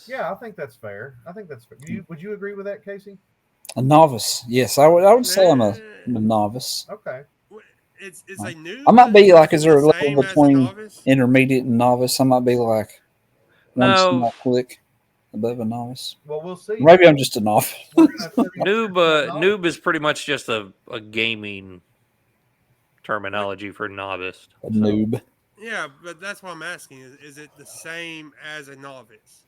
Yeah, I think that's fair. I think that's fair. Would you agree with that, Casey?
A novice. Yes, I would say I'm a
Eh,
novice.
Okay.
Is a new.
I might be like, is there a
the
level
same as a
between
novice?
intermediate and novice? I might be like one
No,
small click above a novice.
Well, we'll see.
Maybe I'm just a novice.
We're gonna test
noob is pretty much just a gaming terminology for novice.
A noob.
Yeah, but that's what I'm asking. Is it the same as a novice?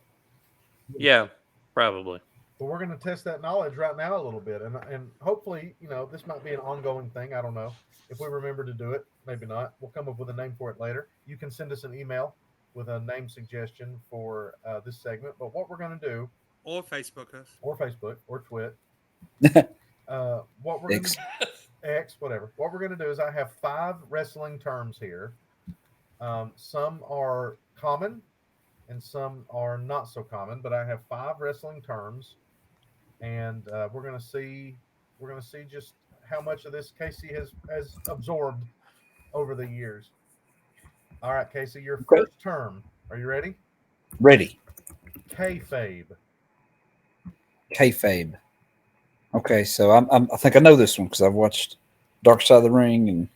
Yeah, probably.
But we're going to test that knowledge right now a little bit, and hopefully, this might be an ongoing thing. I don't know if we remember to do it. Maybe not. We'll come up with a name for it later. You can send us an email with a name suggestion for this segment. But what we're going to do,
Or Facebook us.
or Facebook, or Twit, what we're going
X.
to X, whatever. What we're going to do is I have 5 wrestling terms here. Some are common, and some are not so common. But I have 5 wrestling terms, and we're gonna see just how much of this Casey has absorbed over the years. All right, Casey, your
Okay.
first term. Are you ready?
Ready.
Kayfabe.
Kayfabe. Okay, so I think I know this one because I've watched Dark Side of the Ring and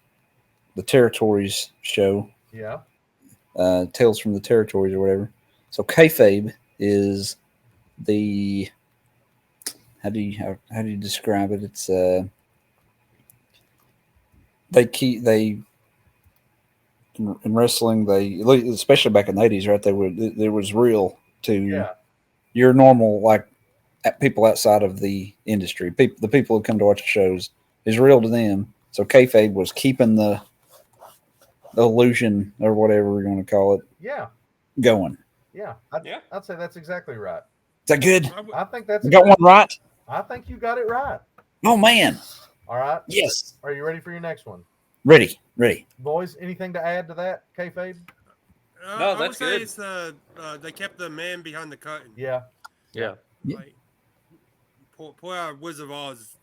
the Territories show,
Yeah.
Tales from the Territories or whatever. So kayfabe is the how do you describe it? It's they in wrestling, they especially back in the 80s, right? There was real to
Yeah.
your normal people outside of the industry. The people who come to watch the shows is real to them. So kayfabe was keeping the illusion or whatever we're going to call it
Yeah.
going.
Yeah.
Yeah.
I'd say that's exactly right.
Is that good?
I think that's.
I got one right.
I think you got it right.
Oh man!
All right.
Yes.
Are you ready for your next one,
Ready.
boys? Anything to add to that, kayfabe?
No,
I would
that's
say
good.
it's they kept the man behind the curtain.
Yeah.
Yeah.
Yeah.
Like, poor our Wizard of Oz.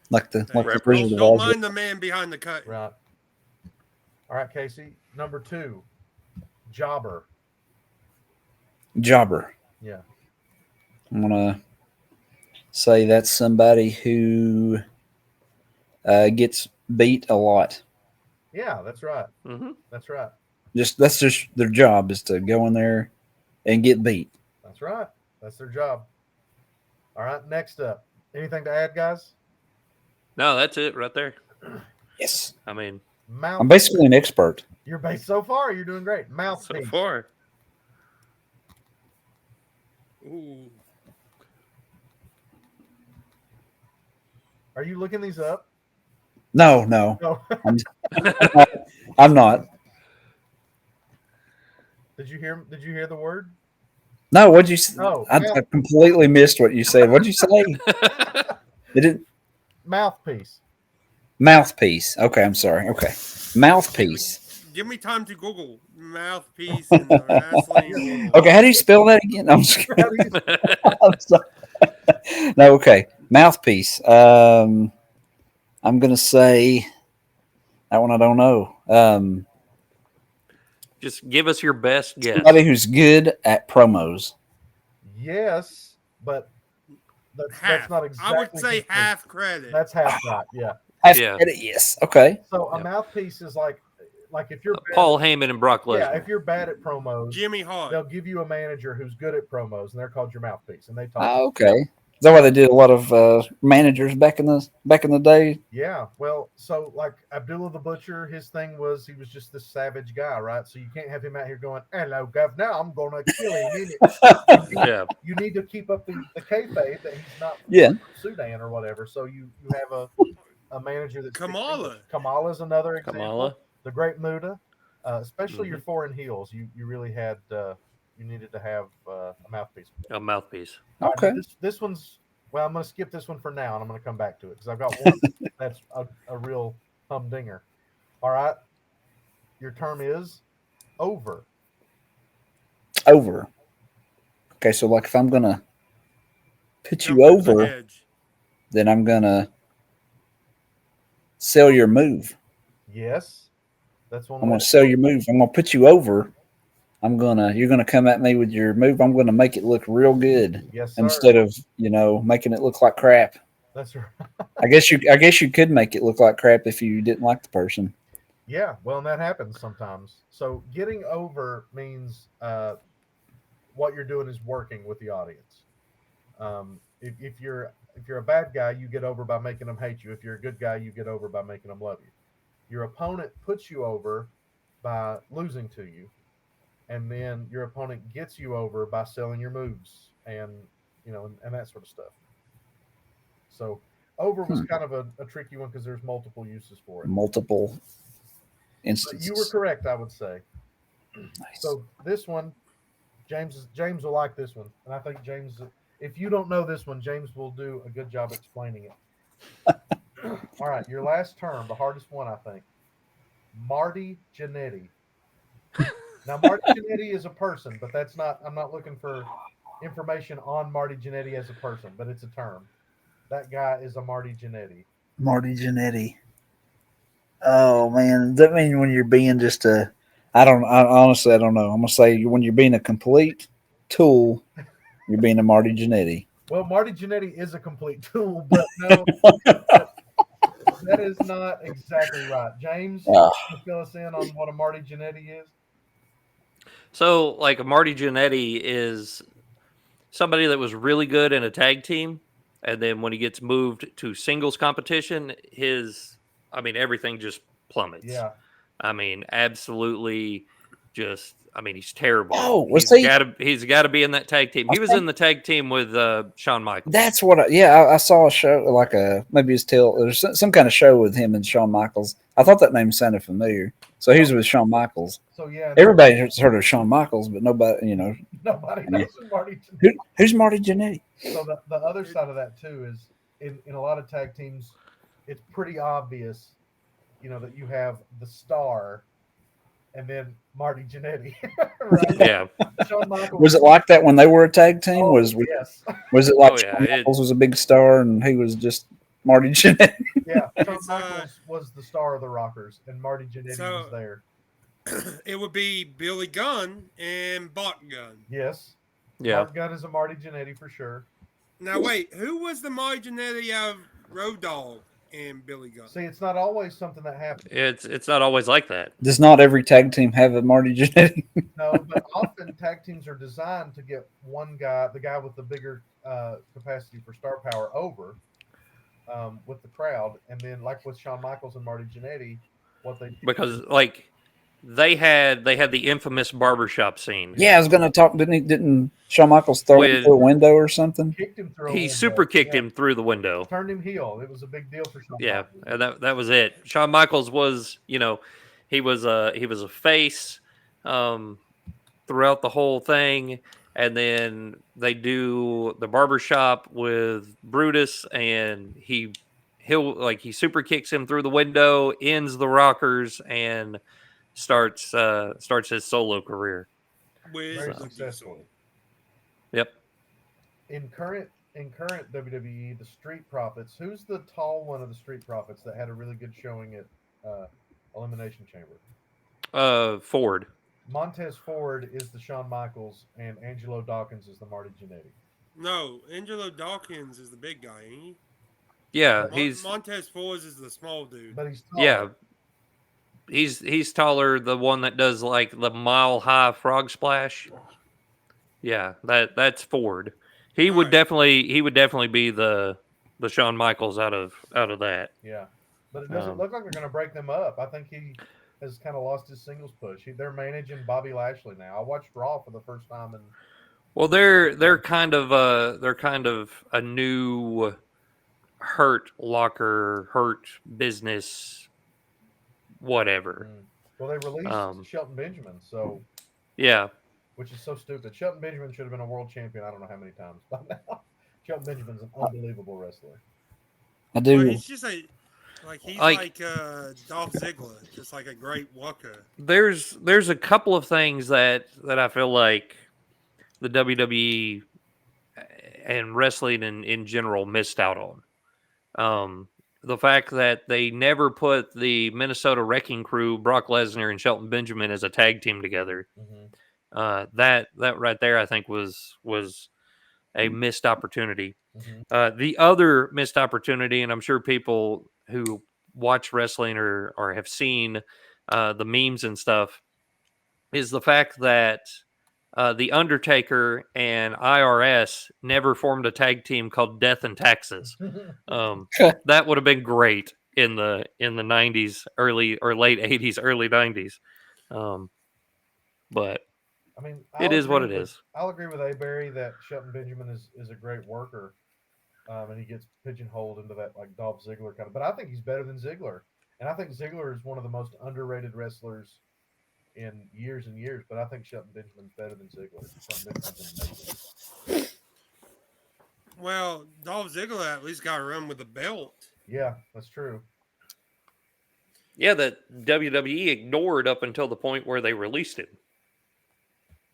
Like the
Right.
Wizard of
Don't
Oz.
mind the man behind the curtain.
Right. All right, Casey. Number 2, jobber.
Jobber.
Yeah.
I'm gonna say that's somebody who gets beat a lot.
Yeah, that's right.
Hmm.
That's right.
That's just their job is to go in there and get beat.
That's right. That's their job. All right, next up. Anything to add, guys?
No, that's it right there.
Yes.
I mean,
Mouth.
I'm basically an expert.
You're based so far. You're doing great.
so
Mouthpiece.
far.
Ooh.
Are you looking these up?
No,
No.
I'm not.
Did you hear the word?
No, what'd you say?
Oh,
I completely missed what you said. What'd you say? It didn't.
Mouthpiece.
Mouthpiece. Okay, I'm sorry. Okay. Mouthpiece.
Give me time to Google mouthpiece in the wrestling.
Okay, how do you spell that again? I'm just
How do you-
I'm sorry. No, okay. Mouthpiece. I'm gonna say that one I don't know.
Just give us your best guess.
Somebody who's good at promos.
Yes, but that's
Half.
not exactly.
I would say
complete.
half credit.
That's half right. Yeah.
Yeah.
Yes. Okay.
So a
Yeah.
mouthpiece is like if you're bad,
Paul Heyman and Brock
yeah,
Lesnar.
if you're bad at promos,
Jimmy Hart.
they'll give you a manager who's good at promos, and they're called your mouthpiece, and they talk.
Okay. Is that why they did a lot of managers back in the day?
Yeah, well, so like Abdullah the Butcher, his thing was he was just this savage guy, right? So you can't have him out here going, "Hello, governor, I'm gonna kill him."
Yeah.
You need to keep up the kayfabe that he's not
Yeah.
from Sudan or whatever. So you have a manager that speaks English.
Kamala.
Kamala's another example.
Kamala.
The Great Muda, especially your
Mhm.
foreign heels. You really had you needed to have a mouthpiece.
A mouthpiece.
All right, now
Okay.
this one's well. I'm going to skip this one for now, and I'm going to come back to it because I've got one that's a real humdinger. All right, your term is over.
Over. Okay, so like if I'm gonna put
Jump
you
over the
over,
edge.
then I'm gonna sell your move.
Yes, that's one
I'm
way.
gonna sell your move. I'm gonna put you over. You're gonna come at me with your move. I'm gonna make it look real good
Yes, sir.
instead of making it look like crap.
That's right.
I guess you could make it look like crap if you didn't like the person.
Yeah, well, and that happens sometimes. So getting over means what you're doing is working with the audience. If you're a bad guy, you get over by making them hate you. If you're a good guy, you get over by making them love you. Your opponent puts you over by losing to you, and then your opponent gets you over by selling your moves and and that sort of stuff. So over was kind of a tricky one because there's multiple uses for it.
Multiple
But you were
instances.
correct, I would say.
Nice.
So this one, James will like this one, and I think James, if you don't know this one, James will do a good job explaining it. All right, your last term, the hardest one, I think. Marty Jannetty. Now, Marty Jannetty is a person, but that's not. I'm not looking for information on Marty Jannetty as a person, but it's a term. That guy is a Marty Jannetty.
Marty Jannetty. Oh man, does that mean when you're being just a? I don't. I honestly, I don't know. I'm gonna say when you're being a complete tool, you're being a Marty Jannetty.
Well, Marty Jannetty is a complete tool, but no, that is not exactly right. James,
Ah,
can you fill us in on what a Marty Jannetty is?
So, like, Marty Jannetty is somebody that was really good in a tag team, and then when he gets moved to singles competition, everything just plummets.
Yeah.
I mean, absolutely, just. I mean, he's terrible.
oh, was he?
He's got to be in that tag team.
I
He was
think
in the tag team with Shawn Michaels.
that's what. I saw a show like maybe his tail. There's some kind of show with him and Shawn Michaels. I thought that name sounded familiar. So he was with Shawn Michaels.
So yeah,
Everybody's heard of Shawn Michaels, but nobody,
nobody
I mean,
knows who Marty Jannetty.
who's Marty Jannetty?
So the other side of that too is in a lot of tag teams, it's pretty obvious, that you have the star and then Marty Jannetty. Right?
Yeah.
Shawn Michaels.
Was it like that when they were a tag team?
Oh,
Was
yes.
was it like
Oh, yeah,
Shawn Michaels was a big star and he was just Marty Jannetty?
Yeah. Shawn
It's,
Michaels was the star of the Rockers and Marty Jannetty
So-
was there.
It would be Billy Gunn and Bot Gunn.
Yes.
Yeah.
Mark Gunn is a Marty Jannetty for sure.
Now wait, who was the Marty Jannetty of Road Dogg and Billy Gunn?
See, it's not always something that happens.
It's not always like that.
Does not every tag team have a Marty Jannetty?
No, but often tag teams are designed to get one guy, the guy with the bigger capacity for star power, over with the crowd, and then like with Shawn Michaels and Marty Jannetty, what they
Because like they had the infamous barbershop scene.
Yeah, I was gonna talk. Didn't Shawn Michaels throw him
With-
through a window or something?
kicked him through. a
He
window.
super kicked
Yeah.
him through the window.
Turned him heel. It was a big deal for Shawn.
Yeah,
Michaels.
and that was it. Shawn Michaels was, he was a face throughout the whole thing, and then they do the barbershop with Brutus, and he super kicks him through the window, ends the Rockers, and starts his solo career.
With
Very
the
successful.
Diesel.
Yep.
In current WWE, the Street Profits. Who's the tall one of the Street Profits that had a really good showing at Elimination Chamber?
Ford.
Montez Ford is the Shawn Michaels, and Angelo Dawkins is the Marty Jannetty.
No, Angelo Dawkins is the big guy, ain't he?
Yeah, he's
Montez Ford is the small dude.
But he's tall.
yeah. He's taller, the one that does like the mile high frog splash. Yeah, that's Ford. He would
Alright.
definitely be the Shawn Michaels out of that.
Yeah, but it doesn't
Um,
look like they're going to break them up. I think he has kind of lost his singles push. They're managing Bobby Lashley now. I watched Raw for the first time, and
well, they're kind of a new hurt locker, hurt business, whatever.
well, they released
Um,
Shelton Benjamin, so
yeah,
which is so stupid. Shelton Benjamin should have been a world champion. I don't know how many times by now. Shelton Benjamin's an unbelievable wrestler.
I
Well,
do.
he's just he's
like
like Dolph Ziggler, just like a great worker.
there's a couple of things that I feel like the WWE and wrestling in general missed out on. The fact that they never put the Minnesota Wrecking Crew, Brock Lesnar and Shelton Benjamin as a tag team together.
Mm-hmm.
That right there, I think was a missed opportunity.
Mm-hmm.
The other missed opportunity, and I'm sure people who watch wrestling or have seen the memes and stuff, is the fact that the Undertaker and IRS never formed a tag team called Death and Taxes. That would have been great in the '90s, early or late '80s, early '90s. But
I mean,
it is what it is.
I'll agree with Berry that Shelton Benjamin is a great worker, and he gets pigeonholed into that like Dolph Ziggler kind of. But I think he's better than Ziggler, and I think Ziggler is one of the most underrated wrestlers in years and years. But I think Shelton Benjamin's better than Ziggler. Shelton Benjamin's amazing.
Well, Dolph Ziggler at least got a run with the belt.
Yeah, that's true.
Yeah, that WWE ignored up until the point where they released him.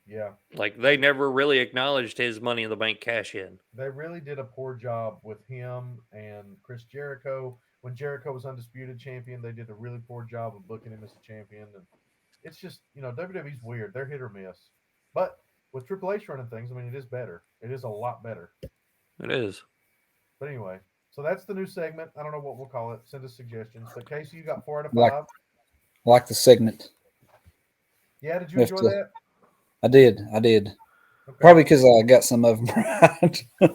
Yeah,
Like they never really acknowledged his Money in the Bank cash in.
they really did a poor job with him and Chris Jericho. When Jericho was undisputed champion, they did a really poor job of booking him as a champion. And it's just, WWE's weird. They're hit or miss. But with Triple H running things, I mean, it is better. It is a lot better.
It is.
But anyway, so that's the new segment. I don't know what we'll call it. Send us suggestions. But Casey, you got 4 out of 5.
Like the segment.
Yeah, did you enjoy that?
I did.
Okay.
Probably because I got some of them right.
Well,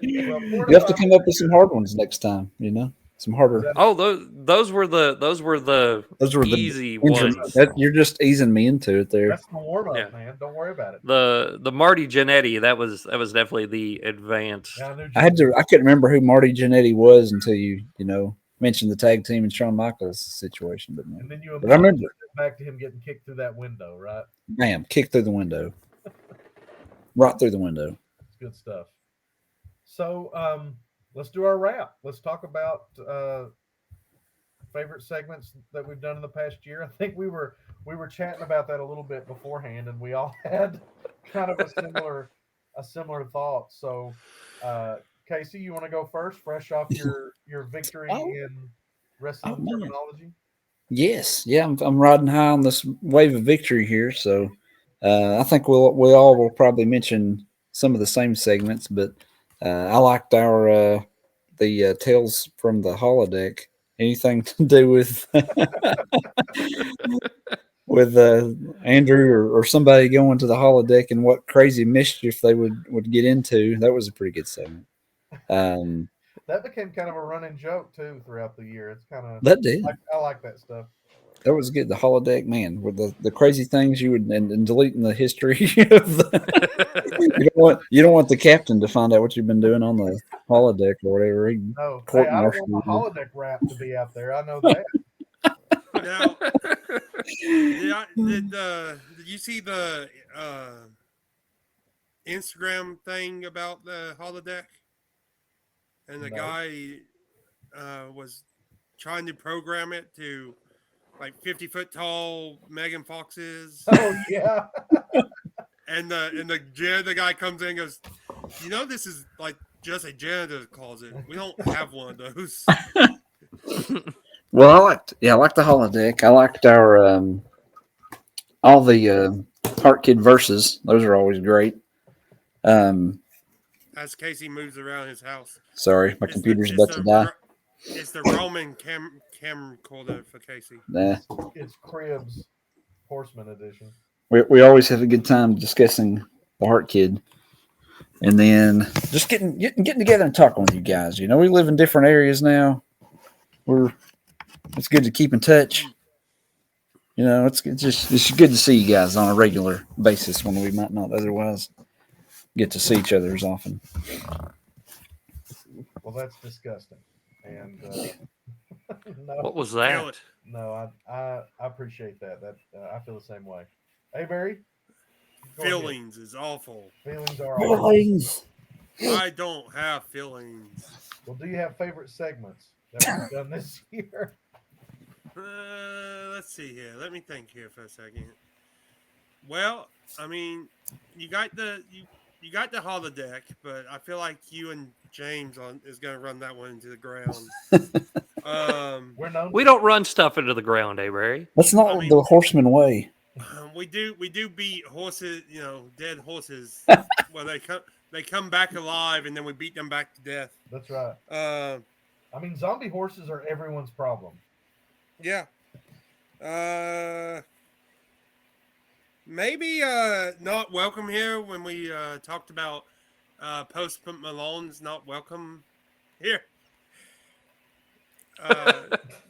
4
You
out
have
of
to
5
come up with some hard ones next time. Some harder.
Oh, those were the easy ones.
You're just easing me into it there.
That's the warm up,
Yeah.
man. Don't worry about it.
The Marty Jannetty, that was definitely the advanced.
Yeah,
I couldn't remember who Marty Jannetty was until you mentioned the tag team and Shawn Michaels situation. But
and then you
I remember
back to him getting kicked through that window, right?
bam, kicked through the window. Right through the window.
It's good stuff. So let's do our wrap. Let's talk about favorite segments that we've done in the past year. I think we were chatting about that a little bit beforehand, and we all had kind of a similar thought. So Casey, you want to go first, fresh off your victory in wrestling terminology?
Yes, yeah, I'm riding high on this wave of victory here. So I think we all will probably mention some of the same segments, but I liked our the Tales from the Holodeck. Anything to do with with Andrew or somebody going to the holodeck and what crazy mischief they would get into. That was a pretty good segment.
That became kind of a running joke too throughout the year. It's kind of
that did.
I like that stuff.
That was good. The holodeck, man, with the crazy things you would and deleting the history of you don't want the captain to find out what you've been doing on the holodeck or whatever.
No, hey, I don't want my holodeck rap to be out there. I know that.
Now, did you see the Instagram thing about the holodeck? And the guy was trying to program it to like 50-foot tall Megan Foxes.
Oh yeah.
and the guy comes in and goes, this is like just a janitor's closet. We don't have one of those.
Well, I liked the holodeck. I liked our all the Heart Kid verses. Those are always great.
As Casey moves around his house.
Sorry, my computer's about to die.
It's the Roman camcorder for Casey.
Nah.
It's Cribs Horseman edition.
We always have a good time discussing the Heart Kid. and then just getting together and talking with you guys. You know, we live in different areas now. It's good to keep in touch. You know, it's good to see you guys on a regular basis when we might not otherwise get to see each other as often.
Well, that's disgusting. And
What
no,
was
Feel
that?
it.
no, I appreciate that. That I feel the same way. Hey, Barry, go ahead.
Feelings is awful.
Feelings are awful.
I don't have feelings.
Well, do you have favorite segments that we've done this year?
Let's see here. Let me think here for a second. Well, I mean, you got the holodeck, but I feel like you and James is going to run that one into the ground.
We're known.
We don't run stuff into the ground, Barry.
That's not
I mean-
the Horseman way.
we do beat horses, dead horses. Well, they come back alive, and then we beat them back to death.
That's right.
I
mean, zombie horses are everyone's problem.
Yeah. Maybe not welcome here when we talked about Post Malone's not welcome here.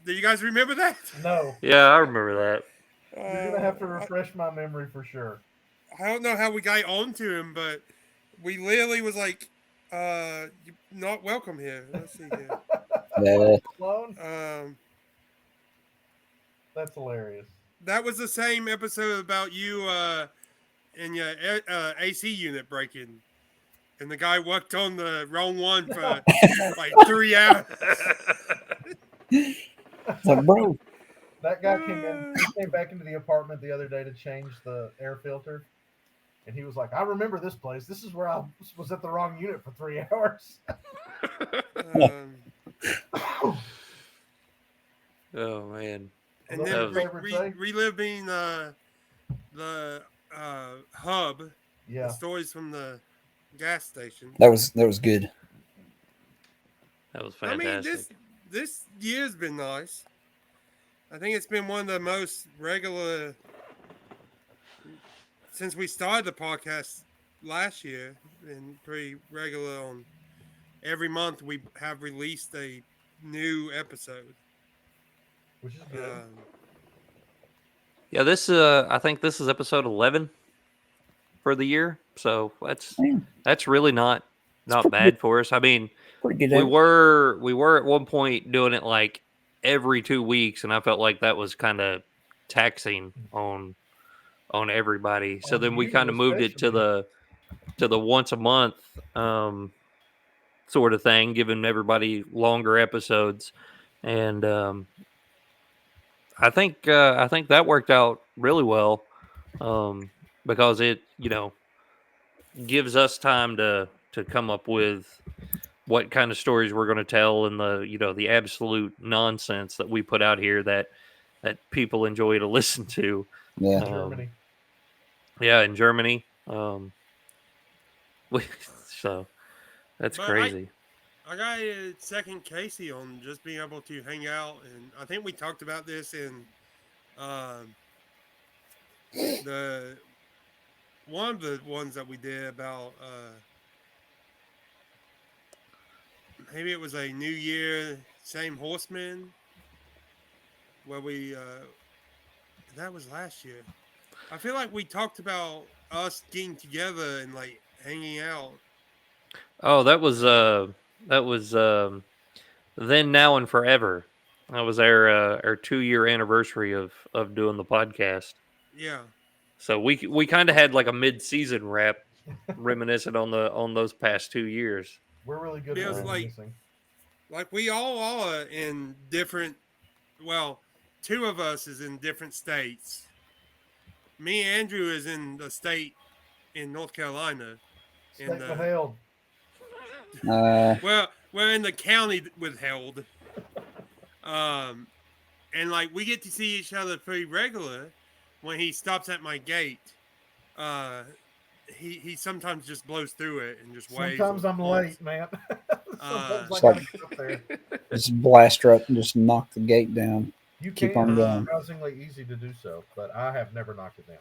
Do you guys remember that?
No.
Yeah, I remember that.
You're gonna have to refresh my memory for sure.
I don't know how we got onto him, but we literally was like, "You're not welcome here." Let's see here.
Yeah.
That's hilarious.
That was the same episode about you and your AC unit breaking, and the guy worked on the wrong one for like 3 hours.
Like, bro,
That guy came in. He came back into the apartment the other day to change the air filter, and he was like, "I remember this place. This is where I was at the wrong unit for 3 hours."
Oh man!
And then reliving the hub,
Yeah,
the stories from the gas station.
that was good.
That was
I
fantastic.
mean, this year's been nice. I think it's been one of the most regular since we started the podcast last year, and pretty regular on every month we have released a new episode.
which is good.
Yeah, this I think this is episode 11 for the year, so that's really not bad for us. I mean,
Pretty good.
we were at one point doing it like every 2 weeks, and I felt like that was kind of taxing on everybody. So then we
you
kind of moved it to the once a month sort of thing, giving everybody longer episodes, and I think that worked out really well because it gives us time to come up with what kind of stories we're going to tell and the absolute nonsense that we put out here that people enjoy to listen to.
Yeah.
Germany.
Yeah, in Germany. So that's
But
crazy.
I got to second Casey on just being able to hang out, and I think we talked about this in the one of the ones that we did about maybe it was a New Year, same Horsemen, where we that was last year. I feel like we talked about us getting together and like hanging out.
Oh, that was Then, Now, and Forever. That was our 2-year anniversary of doing the podcast.
Yeah.
So we kind of had like a mid-season wrap, reminiscent on those past 2 years.
We're really good
Feels
at
like-
reminiscing.
Like we all are in different. Well, 2 of us is in different states. Me and Andrew is in the state in North Carolina.
State withheld.
Well, we're in the county withheld. And like we get to see each other pretty regular. When he stops at my gate, he sometimes just blows through it and just waves.
Sometimes I'm
once.
late, man. Sometimes I
It's
gotta
like-
get up there.
Just blast her up and just knock the gate down.
You
Keep
can.
on
It's
going.
surprisingly easy to do so, but I have never knocked it down.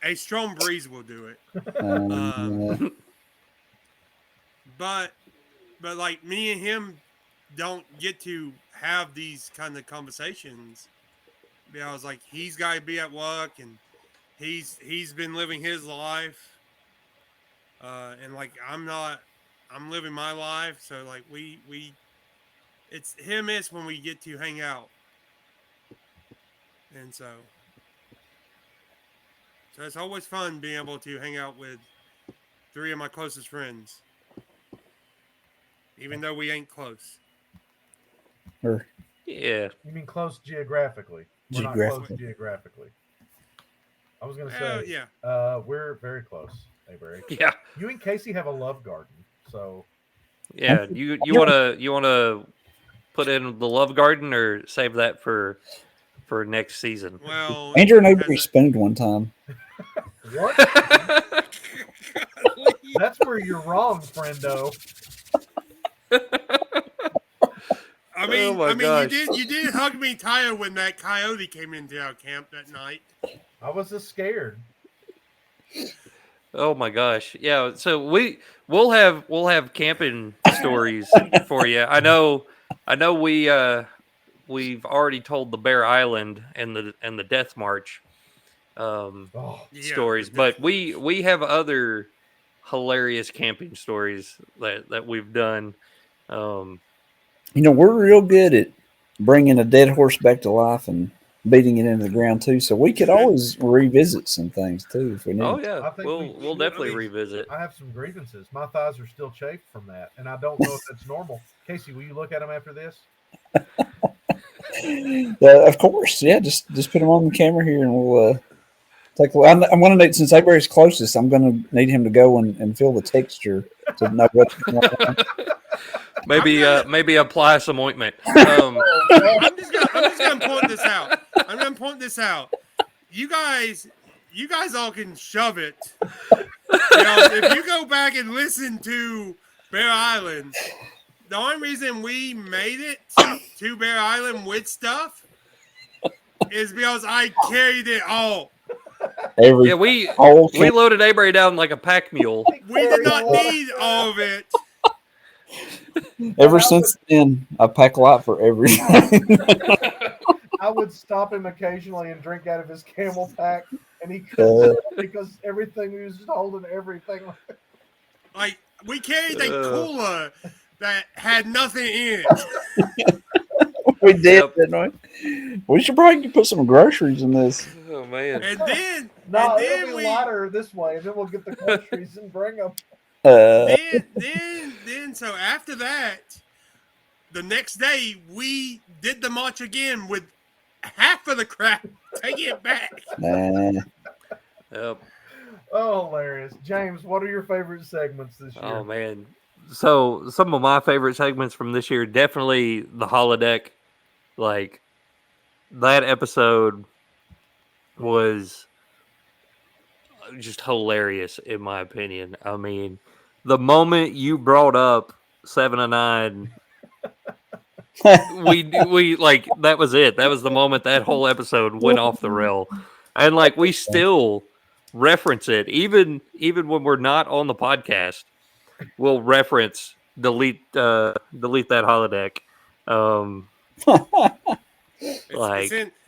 A strong breeze will do it.
Yeah.
but like me and him don't get to have these kind of conversations because like he's got to be at work and he's been living his life, and like I'm not. I'm living my life, so like we it's hit and miss when we get to hang out, and so it's always fun being able to hang out with three of my closest friends, even though we ain't close.
Or
Yeah.
You mean close geographically? We're not close
geographically.
geographically. I was gonna
Well,
say,
yeah.
we're very close, Avery.
Yeah.
You and Casey have a love garden, so
Yeah. You wanna put in the love garden or save that for next season?
Well,
Andrew and Avery
has
spooned one time.
what? That's where you're wrong, friendo.
Oh my gosh.
You did hug me tired when that coyote came into our camp that night.
I was just scared.
Oh my gosh. Yeah, so we'll have camping stories for you. I know we've already told the Bear Island and the Death March
Oh,
Yeah,
stories, but we have other hilarious camping stories that we've done.
We're real good at bringing a dead horse back to life and beating it into the ground too. So we could always revisit some things too if we need.
Oh
I
yeah,
think
we'll definitely revisit.
I have some grievances. My thighs are still chafed from that, and I don't know if that's normal. Casey, will you look at them after this?
Of course, yeah. Just put them on the camera here, and we'll take a look. I'm going to need, since Avery's closest, I'm going to need him to go and feel the texture to know what's going on.
Maybe apply some ointment.
I'm just gonna point this out. I'm gonna point this out. You guys all can shove it. If you go back and listen to Bear Island, the only reason we made it to Bear Island with stuff is because I carried it all.
Yeah, we loaded Avery down like a pack mule.
We did not need all of it.
Ever since then, I pack a lot for everything.
I would stop him occasionally and drink out of his camel pack, and he couldn't because everything he was just holding everything.
Like we carried a cooler that had nothing in it.
We did, didn't we? We should probably put some groceries in this.
Oh man!
And then
It'll be lighter this way, and then we'll get the groceries and bring them.
Then so after that, the next day we did the march again with half of the crap. Take it back.
Yep.
Oh, hilarious. James, what are your favorite segments this year?
Oh man! So some of my favorite segments from this year, definitely the holodeck. Like that episode was just hilarious in my opinion. I mean, the moment you brought up 7 of 9, we like that was it. That was the moment that whole episode went off the rail, and like we still reference it even when we're not on the podcast. We'll reference delete that holodeck.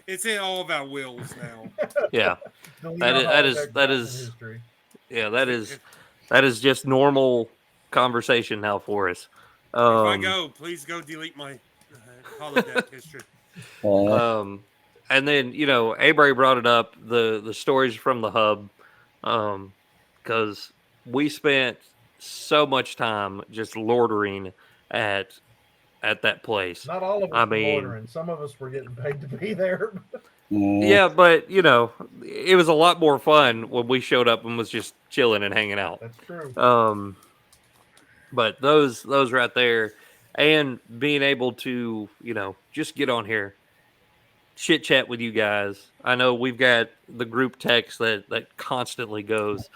It's in all of our wills now.
Yeah, that is just normal conversation now for us.
If I go, please go delete my holodeck history.
And then Avery brought it up the stories from the hub, because we spent so much time just loitering at that place.
Not all of us were ordering. Some of us were getting paid to be there.
Yeah, but it was a lot more fun when we showed up and was just chilling and hanging out.
That's true.
But those right there, and being able to just get on here, chit chat with you guys. I know we've got the group text that constantly goes,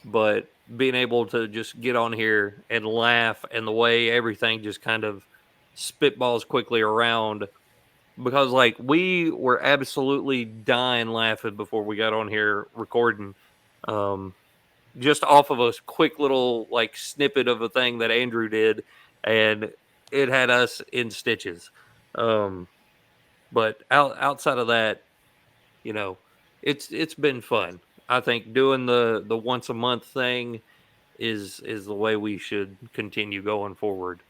but being able to just get on here and laugh, and the way everything just kind of spitballs quickly around, because like we were absolutely dying laughing before we got on here recording, just off of a quick little like snippet of a thing that Andrew did, and it had us in stitches. But outside of that, you know, it's been fun. I think doing the once a month thing is the way we should continue going forward.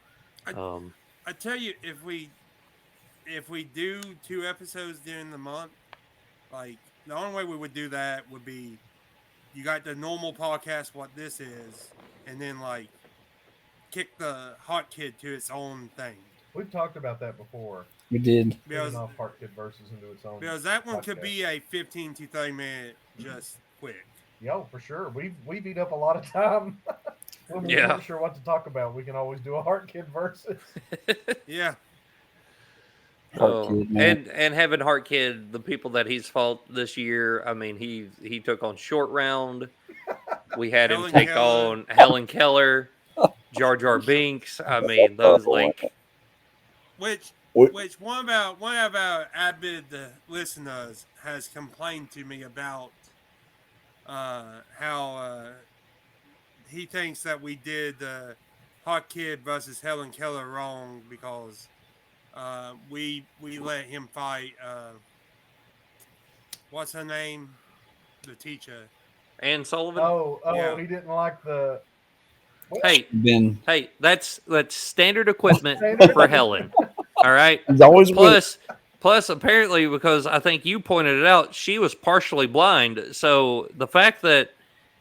I,
Um,
I tell you, if we do 2 episodes during the month, like the only way we would do that would be you got the normal podcast, what this is, and then like kick the Hot Kid to its own thing.
We've talked about that before.
We did.
Because,
Spinning off Heart Kid versus into its own.
because that one could
podcast.
be a 15 to 30 minute just quick.
Yo, for sure. We've eat up a lot of time when we
Yeah.
weren't sure what to talk about. We can always do a Heart Kid versus.
Yeah.
Heart Kid, man.
and having Heart Kid, the people that he's fought this year, I mean, he took on Short Round. We had him
Helen
take
Keller.
on Helen Keller, Jar Jar Binks. I mean, those like
Which one of our avid listeners has complained to me about how he thinks that we did Hot Kid versus Helen Keller wrong because we let him fight what's her name, the teacher.
Ann Sullivan.
Oh,
Yeah.
he didn't like the.
Hey,
Ben,
that's standard equipment
Standard
for Helen. All right.
he's always with.
Plus, apparently, because I think you pointed it out, she was partially blind. So the fact that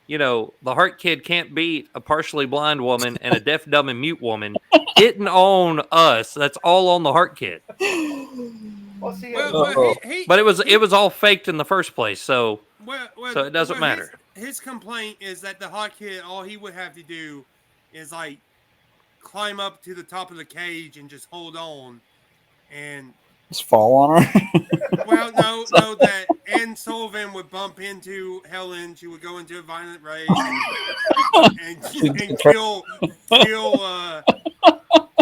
the Heart Kid can't beat a partially blind woman and a deaf, dumb, and mute woman isn't on us. That's all on the Heart Kid.
Well, see,
But it was all faked in the first place. So so it doesn't matter.
His complaint is that the Hot Kid, all he would have to do is like climb up to the top of the cage and just hold on. And
Just fall on her.
well, no, that Ann Sullivan would bump into Helen. She would go into a violent rage and kill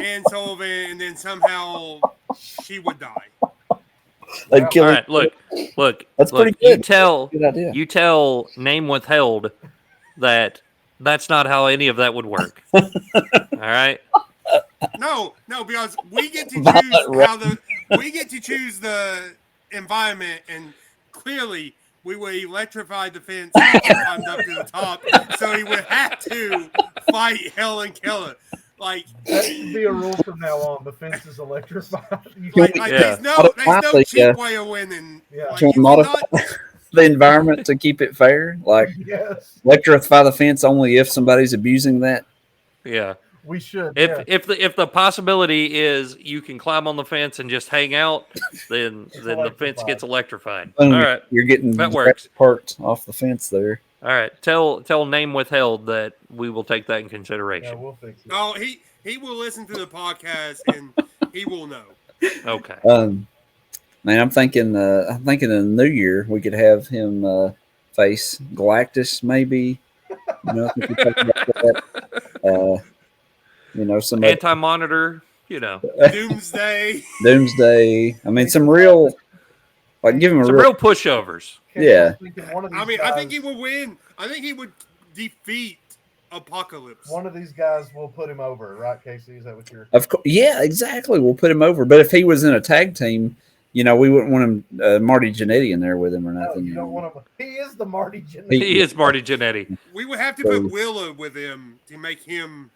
Ann Sullivan, and then somehow she would die.
They'd kill
All
her.
right, look.
That's
look,
pretty good. Good idea.
You tell name withheld that's not how any of that would work. All right.
No, because we get to
Violent
choose the environment, and clearly we would electrify the fence and climbed up to the top, so he would have to fight Helen Keller. Like
that should be a rule from now on. The fence is electrified.
there's no cheap way of winning.
Yeah.
Like,
Can we modify the environment to keep it fair? Like
Yes,
electrify the fence only if somebody's abusing that.
Yeah.
we should.
If the possibility is you can climb on the fence and just hang out, then the fence gets electrified. All right.
You're getting
That works.
parked off the fence there.
All right. Tell name withheld that we will take that in consideration.
Yeah, we'll fix it.
Oh, he will listen to the podcast and he will know.
Okay.
Man, I'm thinking in the new year we could have him face Galactus, maybe. I think we talked about that. Somebody
Anti-monitor,
Doomsday.
Doomsday. I mean, some real, like, give him a
some real pushovers.
Yeah.
I think he would win. I think he would defeat Apocalypse.
One of these guys will put him over, right, Casey? Is that what you're?
Of course, yeah, exactly. We'll put him over. But if he was in a tag team, we wouldn't want him Marty Jannetty in there with him or
No,
nothing.
you don't want him. He is the Marty Jannetty.
He is Marty Jannetty.
We would have to put Willow with him to make him.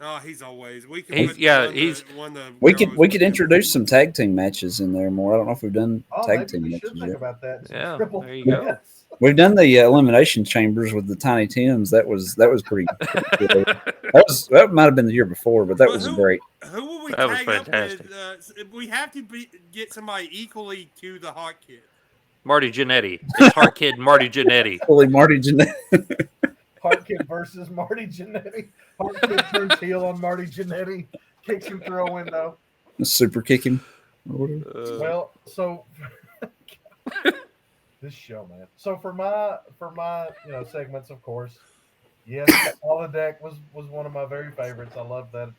Oh, he's always. We can.
We could introduce some tag team matches in there more. I don't know if we've done tag team
we
matches
should think
yet.
about that.
Yeah,
Triple
there you go.
threats.
We've done the elimination chambers with the Tiny Tims. That was pretty good. That might have been the year before, but that was great.
Who will we
That was
tag up
fantastic.
with? We have to get somebody equally to the Hot Kid.
Marty Jannetty. It's Heart Kid Marty Jannetty.
Fully Marty Jannetty.
Heart Kid versus Marty Jannetty. Heart Kid turns heel on Marty Jannetty, kicks him through a window.
Super kick him.
Well, so this show, man. So for my segments, of course, yes, Holodeck was one of my very favorites. I love that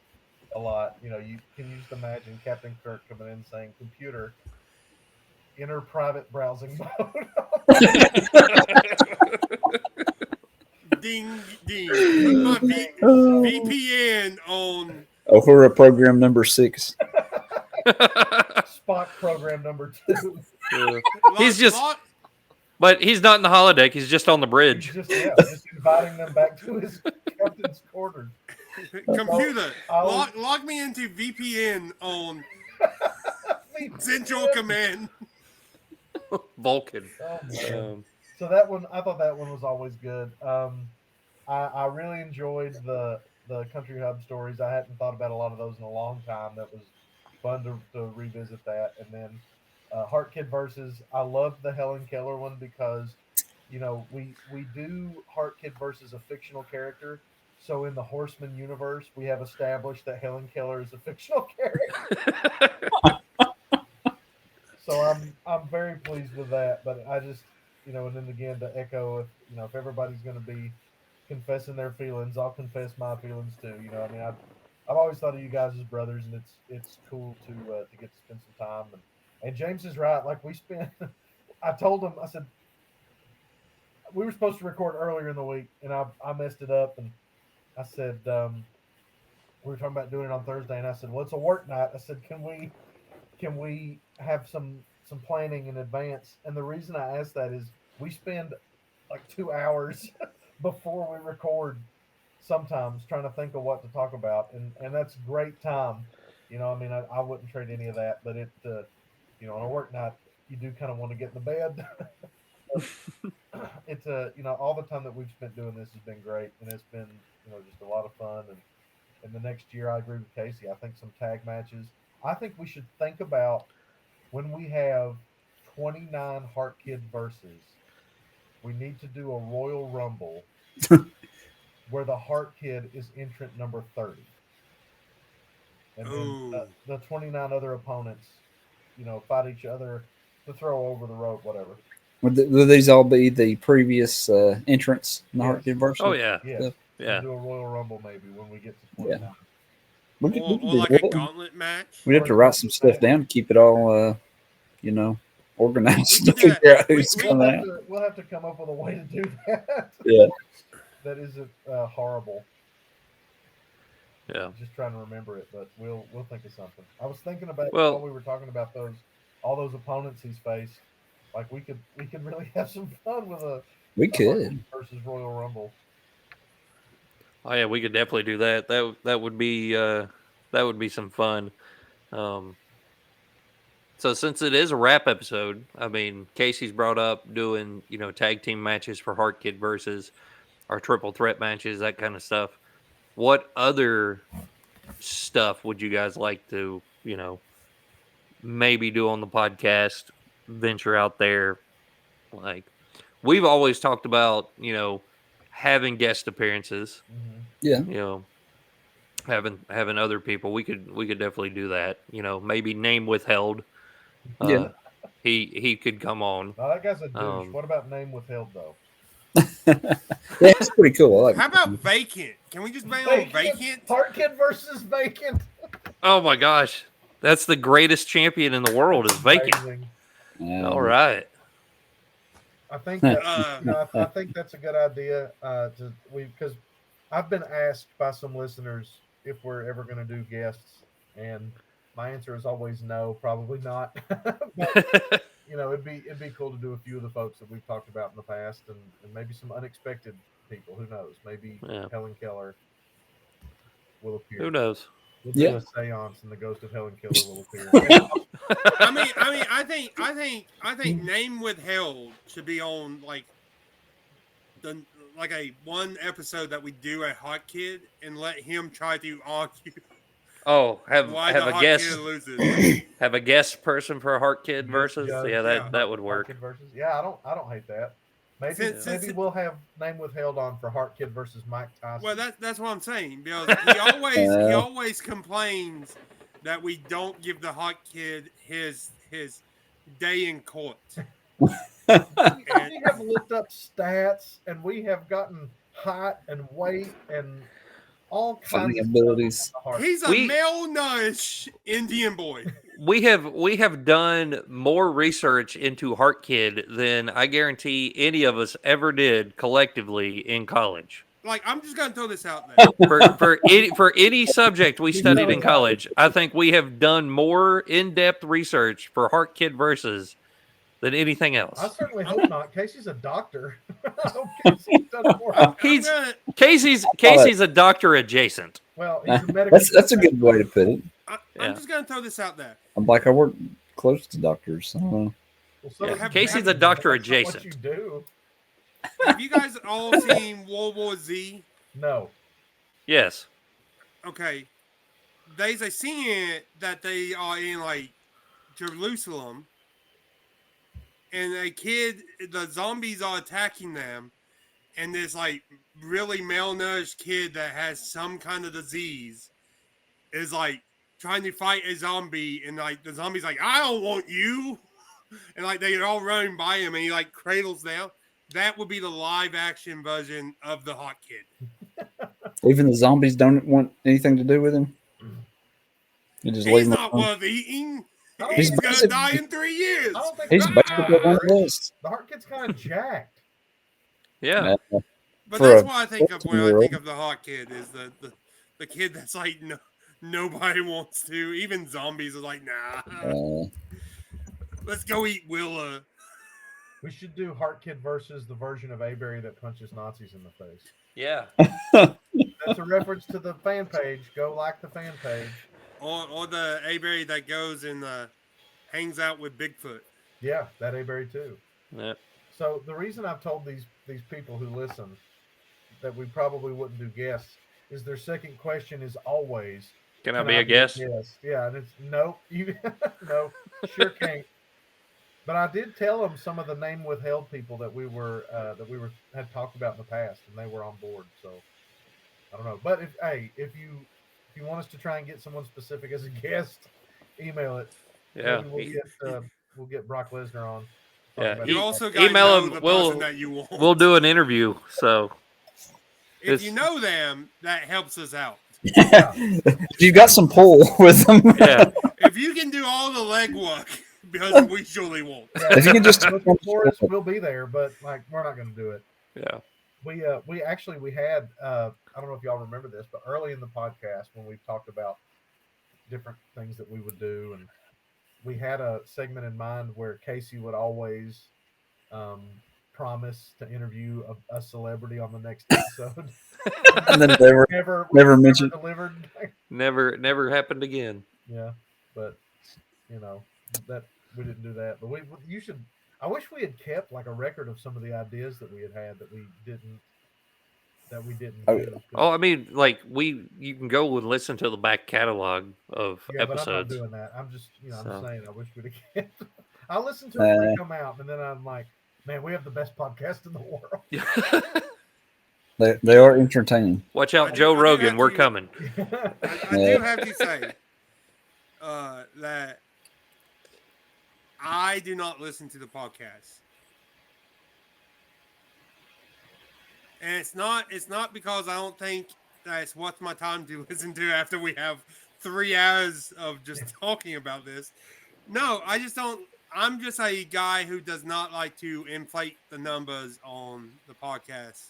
a lot. You can just imagine Captain Kirk coming in saying, "Computer, enter private browsing mode."
ding ding. Put my
Oh,
VPN on.
Uhura program number 6.
Spock program number 2.
He's just, but he's not in the holodeck. He's just on the
He's
bridge.
just inviting them back to his captain's quarters.
Computer,
I'll-
log me into VPN on Central Command.
Vulcan.
Oh, man.
Um,
So that one, I thought that one was always good. I really enjoyed the Country Hub stories. I hadn't thought about a lot of those in a long time. That was fun to revisit that. And then Heart Kid versus, I love the Helen Keller one because, you know, we do Heart Kid versus a fictional character. So in the Horsemen universe, we have established that Helen Keller is a fictional character. So I'm very pleased with that. But I just, you know, and then again to echo, if everybody's going to be confessing their feelings, I'll confess my feelings too. You know, I mean, I've always thought of you guys as brothers, and it's cool to get to spend some time. And James is right. Like we spent, I told him, I said we were supposed to record earlier in the week, and I messed it up, and I said we were talking about doing it on Thursday, and I said, well, it's a work night. I said, can we have some planning in advance? And the reason I asked that is we spend like 2 hours before we record sometimes trying to think of what to talk about, and that's great time. You know, I mean, I wouldn't trade any of that, but it you know, on a work night you do kind of want to get in the bed. It's all the time that we've spent doing this has been great, and it's been, you know, just a lot of fun. And the next year, I agree with Casey. I think some tag matches. I think we should think about when we have 29 Heart Kid versus, we need to do a Royal Rumble where the Heart Kid is entrant number 30. And then the 29 other opponents, you know, fight each other to throw over the rope, whatever.
Would these all be the previous entrants in the
Yes.
Heart Kid versus?
Oh yeah,
Yes.
yeah.
We'll do a Royal Rumble maybe when we get to 29.
Yeah. We could
Or
do
like
that.
a gauntlet match.
We'd have to write some stuff down to keep it all, you know, organized
We
to
could do
figure
that.
out who's coming out.
We'll have to come up with a way to do that.
Yeah.
That isn't horrible.
Yeah.
Just trying to remember it, but we'll think of something. I was thinking about
Well-
while we were talking about all those opponents he's faced. Like we could really have some fun with a
could
versus Royal Rumble.
Oh yeah, we could definitely do that. That would be some fun. So since it is a wrap episode, I mean, Casey's brought up doing, you know, tag team matches for Heart Kid versus our triple threat matches, that kind of stuff. What other stuff would you guys like to, you know, maybe do on the podcast, venture out there? Like, we've always talked about, you know, having guest appearances.
Mm-hmm.
Yeah.
You know, having other people. We could definitely do that. You know, maybe name withheld.
Yeah.
He could come on.
Now that guy's a douche. What about name withheld though?
Yeah, it's pretty cool. I like
How
it.
about vacant? Can we just bang on vacant?
Heart Kid versus Vacant.
Oh my gosh, that's the greatest champion in the world is vacant.
Amazing.
All right.
I think that, I think that's a good idea. Because I've been asked by some listeners if we're ever going to do guests, and my answer is always no, probably not. But, you know, it'd be cool to do a few of the folks that we've talked about in the past, and maybe some unexpected people. Who knows? Maybe Helen Keller will appear.
Who knows?
We'll do a seance, and the ghost of Helen Keller will appear.
I think name withheld should be on like a one episode that we do a Hot Kid and let him try to argue.
Oh, have
why
a
Hot
guest
Kid loses.
have a guest person for a Heart Kid versus.
Judge,
That would work.
Heart Kid versus, I don't hate that. Maybe we'll have name withheld on for Heart Kid versus Mike Tyson.
Well, that's what I'm saying, because he always complains that we don't give the Hot Kid his day in court.
We have looked up stats, and we have gotten height and weight and all kinds
Funny
of
abilities.
stuff.
He's a malnourished Indian boy.
we have done more research into Heart Kid than I guarantee any of us ever did collectively in college.
Like, I'm just gonna throw this out there.
For any subject we
He's
studied
telling
in college, I think we have done more in-depth research for Heart Kid versus than anything
I
else.
certainly hope not. Casey's a doctor. I hope Casey's done more.
I'm
He's
gonna,
Casey's a doctor adjacent.
Well, he's a medical.
That's a good way to put it.
I'm
Yeah.
just gonna throw this out there.
I'm like, I work close to doctors. So.
Well, so
Yeah,
is
Casey's
Gavin,
a doctor
but that's not
adjacent.
What you do?
Have you guys all seen World War Z?
No.
Yes.
Okay. There's a scene that they are in like Jerusalem, and the zombies are attacking them, and this like really malnourished kid that has some kind of disease is like trying to fight a zombie, and like the zombie's like, I don't want you, and like they're all running by him, and he like cradles down. That would be the live action version of the Hot Kid.
Even the zombies don't want anything to do with him. You just leave
He's
him
not
alone.
worth eating.
I don't
He's
think-
gonna die in 3 years.
I don't think
He's
so.
basically one of us.
The Heart Kid's kind of jacked.
Yeah.
Yeah.
But
For
that's
a
what I think of when I
14-year-old.
think of the Hot Kid is the kid that's like nobody wants to. Even zombies are like, nah. Let's go eat Willa.
We should do Heart Kid versus the version of Avery that punches Nazis in the face.
Yeah.
That's a reference to the fan page. Go like the fan page.
Or the Avery that goes and hangs out with Bigfoot.
Yeah, that Avery too.
Yeah.
So the reason I've told these people who listen that we probably wouldn't do guests is their second question is always,
Can I be a guest?
Yes. Yeah, and it's no, you no, sure can't. But I did tell them some of the name withheld people that we had talked about in the past, and they were on board. So I don't know. But if you want us to try and get someone specific as a guest, email it.
Yeah.
Maybe we'll get Brock Lesnar on.
Yeah.
You also got to
Email
know
him.
the
We'll-
person that you want.
We'll do an interview. So
If you know them, that helps us out.
If you got some pull with them,
yeah.
If you can do all the legwork, because we surely won't.
if you can just
Looking for us, we'll be there, but like we're not going to do it.
Yeah.
We had I don't know if y'all remember this, but early in the podcast when we talked about different things that we would do, and we had a segment in mind where Casey would always promise to interview a celebrity on the next episode.
and then they were
never
mentioned.
delivered.
Never happened again.
Yeah, but that we didn't do that. But you should. I wish we had kept like a record of some of the ideas that we had that we didn't.
Oh,
do.
Oh, I mean, like you can go and listen to the back catalog of
Yeah, but I'm not
episodes.
doing that. I'm just, I'm
So.
saying I wish we'd have kept. I listen to it when they come out, and then I'm like, man, we have the best podcast in the world.
They are entertaining.
Watch
I
out,
do-
Joe
I do
Rogan.
have
We're
to-
coming.
I do have to say that I do not listen to the podcast. And it's not because I don't think that's worth my time to listen to after we have 3 hours of just talking about this. No, I just don't. I'm just a guy who does not like to inflate the numbers on the podcast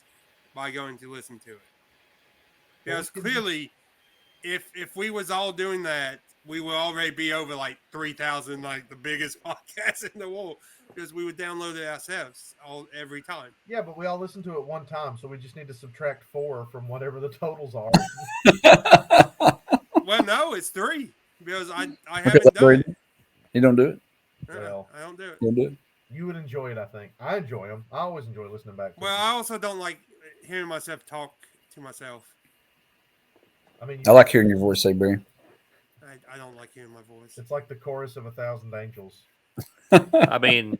by going to listen to it. Because clearly, if we was all doing that, we would already be over like 3,000, like the biggest podcast in the world, because we would download it ourselves every time.
Yeah, but we all listen to it one time, so we just need to subtract 4 from whatever the totals are.
Well, no, it's 3 because I
Okay,
haven't done
Brady,
it.
you don't do it.
Well.
I don't do it.
You don't do it.
You would enjoy it, I think. I enjoy them. I always enjoy listening back to
Well,
them.
I also don't like hearing myself talk to myself.
I mean,
I like hearing your voice, say, Barry.
I don't like hearing my voice.
it's like the chorus of 1,000 Angels.
I mean,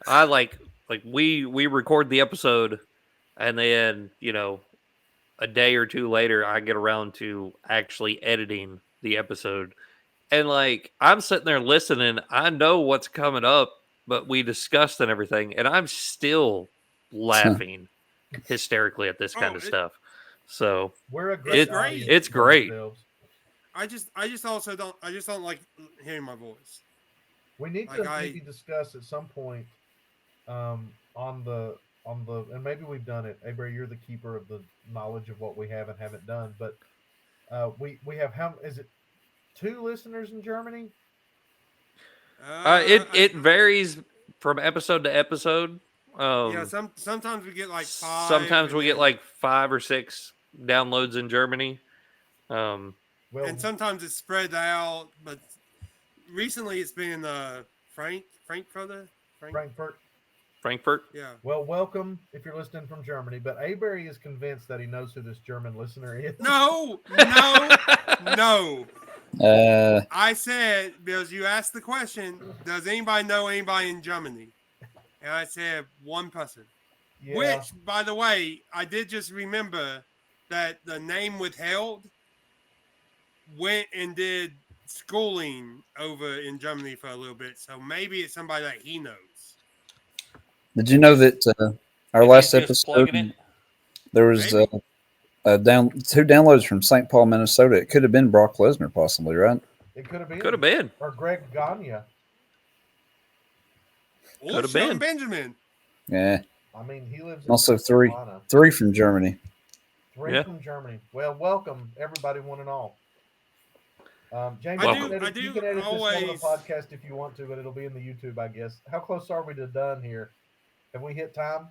I like we record the episode, and then a day or two later, I get around to actually editing the episode, and like I'm sitting there listening. I know what's coming up, but we discussed and everything, and I'm still laughing hysterically at this kind of stuff. So
We're a great
It's great.
audience
It's
for
great.
ourselves.
I just also don't. I just don't like hearing my voice.
We need
Like,
to maybe discuss at some point on the and maybe we've done it. Avery, you're the keeper of the knowledge of what we have and haven't done, but we have how is it 2 listeners in Germany?
It varies from episode to episode.
Yeah, sometimes we get like 5.
Sometimes we get
then,
like 5 or 6 downloads in Germany.
Well,
and sometimes it's spread out. But recently, it's been Frankfurt.
Frankfurt.
Yeah.
Well, welcome if you're listening from Germany. But Avery is convinced that he knows who this German listener is.
No. I said, because you asked the question, does anybody know anybody in Germany? And I said 1 person.
Yeah.
Which, by the way, I did just remember that the name withheld went and did schooling over in Germany for a little bit. So maybe it's somebody that he knows.
Did you know that our last episode there was 2 downloads from St. Paul, Minnesota? It could have been Brock Lesnar, possibly, right?
It could have been.
Could have been.
Or Greg Gagne.
Or Shelton Benjamin.
Yeah.
I mean, he lives in
also 3 from Germany.
3 from Germany. Well, welcome everybody, one and all. James,
you
can edit
always...
this on the podcast if you want to, but it'll be in the YouTube, I guess. How close are we to done here? Have we hit time?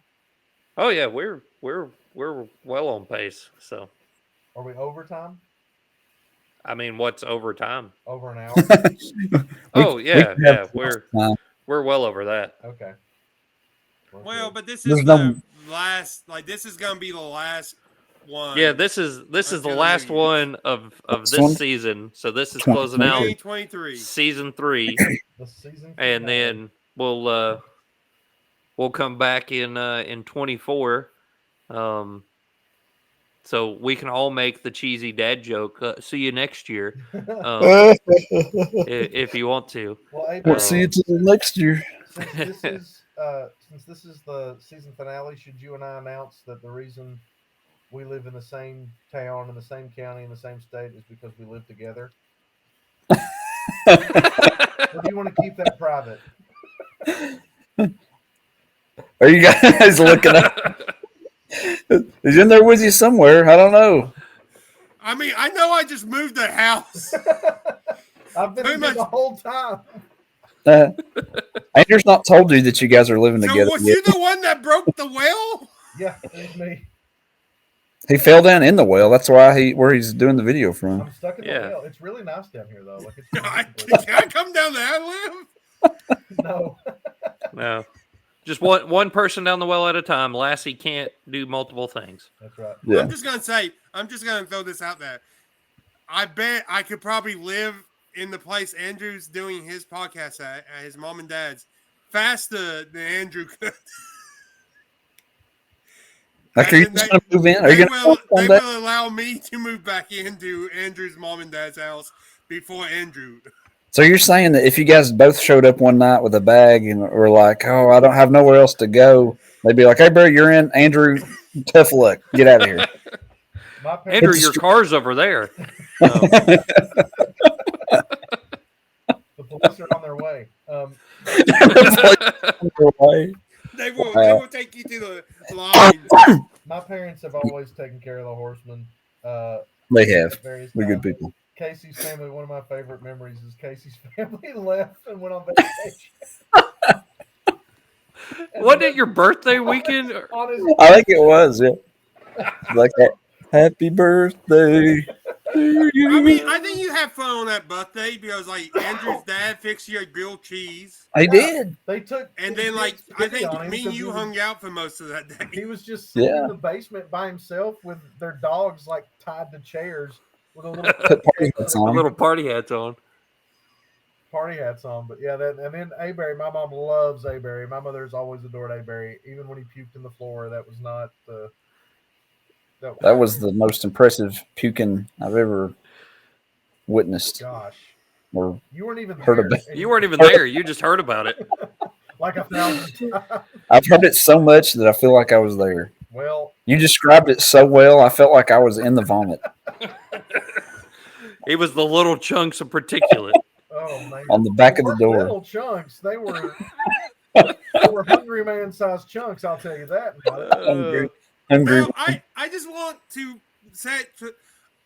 Oh yeah, we're well on pace. So,
are we over time?
I mean, what's over time?
Over an hour.
We're well over that.
Okay.
Well, but this is the last. Like, this is gonna be the last one.
Yeah, this is the last one of this season. So this is closing out
2023
season 3, and then we'll come back in 24. So we can all make the cheesy dad joke. See you next year, if you want to.
Well,
we'll see you till next year.
Since this is the season finale, should you and I announce that the reason we live in the same town, in the same county, in the same state is because we live together? Or do you want to keep that private?
Are you guys looking up? He's in there with you somewhere. I don't know.
I mean, I know I just moved the house.
I've been in the whole time.
Andrew's not told you that you guys are living together.
So was you the one that broke the well?
Yeah, it was me.
He fell down in the well. That's why where he's doing the video from.
I'm stuck in the well. It's really nice down here, though. Like,
can I come down there and live?
No.
Just one person down the well at a time. Lassie can't do multiple things.
That's right.
Yeah.
I'm just gonna throw this out there. I bet I could probably live in the place Andrew's doing his podcast at his mom and dad's faster than Andrew could.
Like, are you just going to move in?
They will allow me to move back into Andrew's mom and dad's house before Andrew.
So you're saying that if you guys both showed up one night with a bag and were like, "Oh, I don't have nowhere else to go," they'd be like, "Hey, bro, you're in. Andrew, tough luck. Get out of here."
Andrew, your car's over there.
The police are on their way.
They will take you to the line.
My parents have always taken care of the Horsemen.
They have. They're good people.
Casey's family, one of my favorite memories is Casey's family left and went on vacation.
Wasn't it your birthday weekend?
I think it was, yeah. Like that. Happy birthday to you.
I mean, I think you had fun on that birthday because, like, Andrew's dad fixed you a grilled cheese.
I did.
They took,
and then, like, I think me and you hung out for most of that day.
He was just sitting in the basement by himself with their dogs, like, tied to chairs with a little
party hats on.
Party hats on, but yeah, and then Aberry. My mom loves Aberry. My mother's always adored Aberry, even when he puked in the floor. That was not the.
That was the most impressive puking I've ever witnessed.
Gosh.
Or
you weren't even
heard
there.
about.
You weren't even there. You just heard about it.
Like 1,000 times.
I've heard it so much that I feel like I was there.
Well,
you described it so well, I felt like I was in the vomit.
It was the little chunks of particulate.
Oh man!
On the back
They
of the
weren't
door.
little chunks. They were hungry man sized chunks. I'll tell you that. Buddy.
Hungry. Hungry.
Now, I just want to say,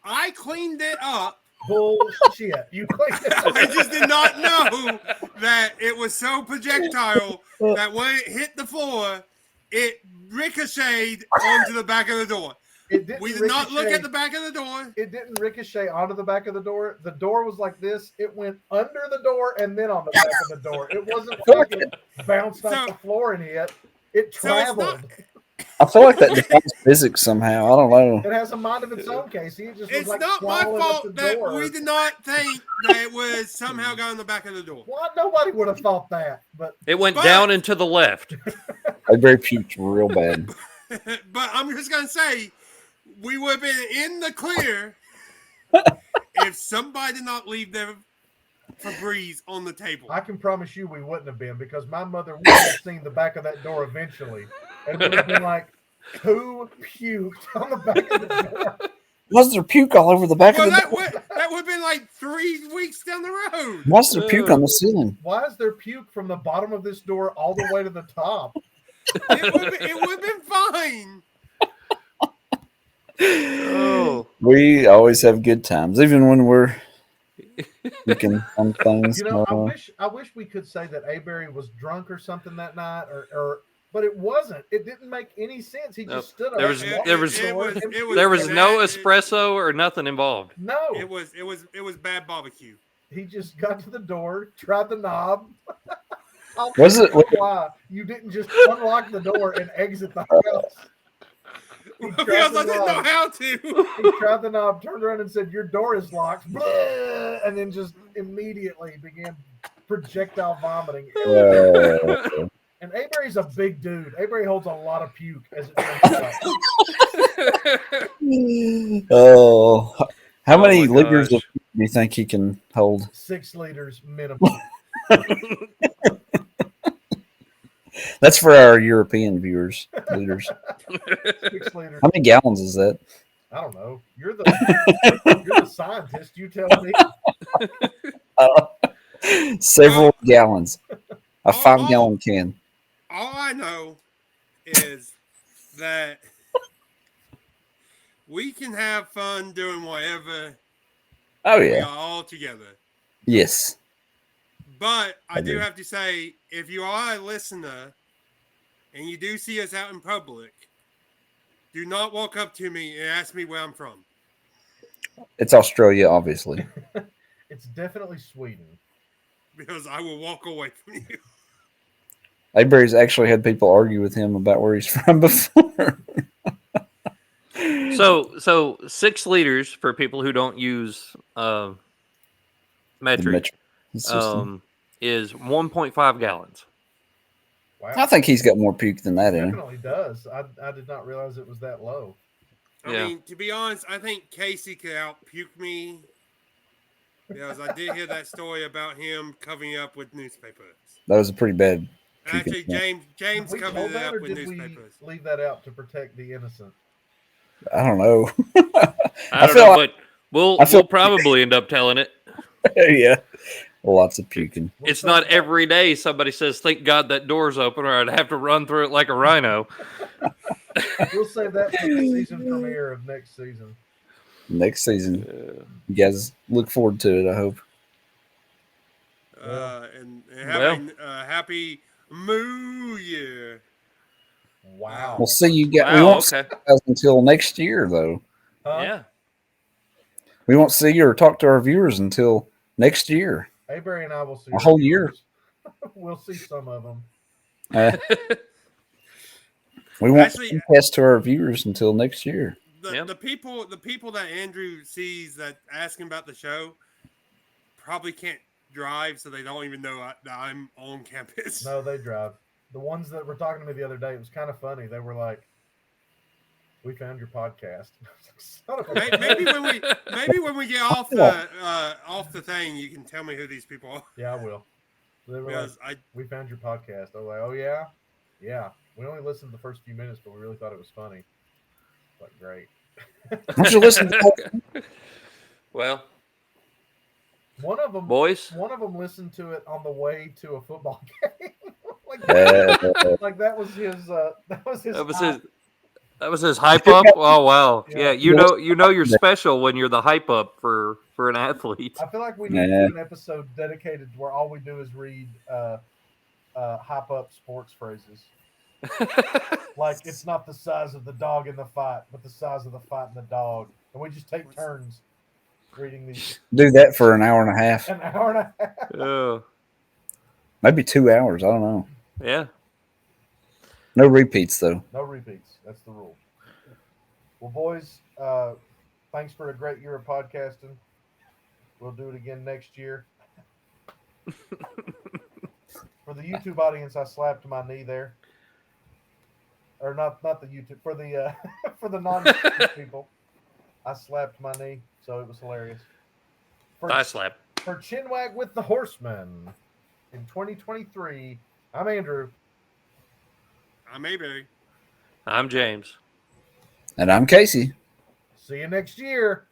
I cleaned it up.
Bullshit! You cleaned it up.
I just did not know that it was so projectile that when it hit the floor, it ricocheted onto the back of the door.
It didn't
We did not look
ricochet-
at the back of the door.
It didn't ricochet onto the back of the door. The door was like this. It went under the door and then on the back of the door. It wasn't like it bounced off the floor and hit. It
So it's
traveled.
not.
I feel like that defies physics somehow. I don't know.
It has a mind of its own, Casey. It just was
It's
like
not my
swallowing up
fault
the
that
door.
we did not think that it was somehow got on the back of the door.
Well, nobody would have thought that, but
It went
But-
down and to the left.
I very puked real bad.
But I'm just gonna say, we would have been in the clear if somebody did not leave their Febreze on the table.
I can promise you we wouldn't have been because my mother would have seen the back of that door eventually and would have been like, who puked on the back of the door?
Was there puke all over the back
Well,
of the
that
door?
would have been like 3 weeks down the road.
Why's there puke on the ceiling?
Why is there puke from the bottom of this door all the way to the top?
It would have been fine.
Oh,
We always have good times, even when we're puking on things.
You know, I wish we could say that Avery was drunk or something that night, or but it wasn't. It didn't make any sense. He
Nope.
just stood up.
There was-
and walked
there
to
was-
the door and
there was no
bad-
espresso or nothing involved.
no.
It was bad barbecue.
He just got to the door, tried the knob.
Was it-
why you didn't just unlock the door and exit the house? He tried
Because
the
I didn't know
knob.
how to.
He tried the knob, turned around and said, "Your door is locked," blah, and then just immediately began projectile vomiting.
Okay.
And Avery's a big dude. Avery holds a lot of puke, as it turns out.
Oh, how many
my
liters
gosh.
of puke do you think he can hold?
6 liters minimum.
That's for our European viewers. Liters.
6 liters.
How many gallons is that?
I don't know. You're the scientist. You tell me.
Several gallons. A
Oh,
5-gallon can.
All I know is that we can have fun doing whatever
Oh
we
yeah.
are all together.
Yes.
But I do
Agreed.
have to say, if you are a listener and you do see us out in public, do not walk up to me and ask me where I'm from.
It's Australia, obviously.
It's definitely Sweden.
Because I will walk away from you.
Avery's actually had people argue with him about where he's from before.
So 6 liters for people who don't use
The
metric
metric system.
is 1.5 gallons.
Wow.
I think he's got more puke than that in him.
Definitely does. I did not realize it was that low.
I
Yeah.
mean, to be honest, I think Casey could out-puke me. Because I did hear that story about him covering up with newspapers.
That was a pretty bad.
Actually,
puking.
James
we
covered
told
it
that,
up
or
with
did we
newspapers.
leave that out to protect the innocent?
I don't know.
I don't
feel
know,
like-
but we'll
I feel-
we'll probably end up telling it.
Yeah. Lots of puking.
We'll
It's
say
not
that-
every day somebody says, "Thank God that door's open," or I'd have to run through it like a rhino.
We'll save that for the season premiere of next season.
Next season. You guys look forward to it, I hope.
And having a happy Moo Year.
Wow.
We'll see you guys. We
Wow,
won't see
okay.
you guys until next year, though.
Huh?
Yeah.
We won't see you or talk to our viewers until next year.
Avery and I will see
A whole year.
yours. We'll see some of them.
Uh, we won't
Actually-
test to our viewers until next year.
Yep.
The people that Andrew sees that ask him about the show probably can't drive, so they don't even know that I'm on campus.
No, they drive. The ones that were talking to me the other day, it was kind of funny. They were like, "We found your podcast." I was like, "Son of a-"
Maybe when we get off the thing, you can tell me who these people are.
Yeah, I will. They were like,
Because
"We found your podcast." I was like, "Oh yeah, yeah." We only listened to the first few minutes, but we really thought it was funny. Like, great.
Don't you listen to
Well,
One of them,
boys.
listened to it on the way to a football game. like that was his. That was his.
That was
hype.
his. That was his hype up. Oh wow,
Yeah.
yeah. You know you're special when you're the hype up for an athlete.
I feel like we need to do an episode dedicated where all we do is read hype up sports phrases. Like it's not the size of the dog in the fight, but the size of the fight in the dog, and we just take turns reading these.
Do that for an hour and a half,
An hour and a half.
Oh,
maybe 2 hours. I don't know.
yeah.
No repeats though.
No repeats. That's the rule. Well, boys, thanks for a great year of podcasting. We'll do it again next year. For the YouTube audience, I slapped my knee there. Or not the YouTube, for the for the non-YouTube people, I slapped my knee, so it was hilarious.
Thigh slap.
For Chinwag with the Horsemen in 2023, I'm Andrew.
I'm Mayberry.
I'm James.
And I'm Casey.
See you next year.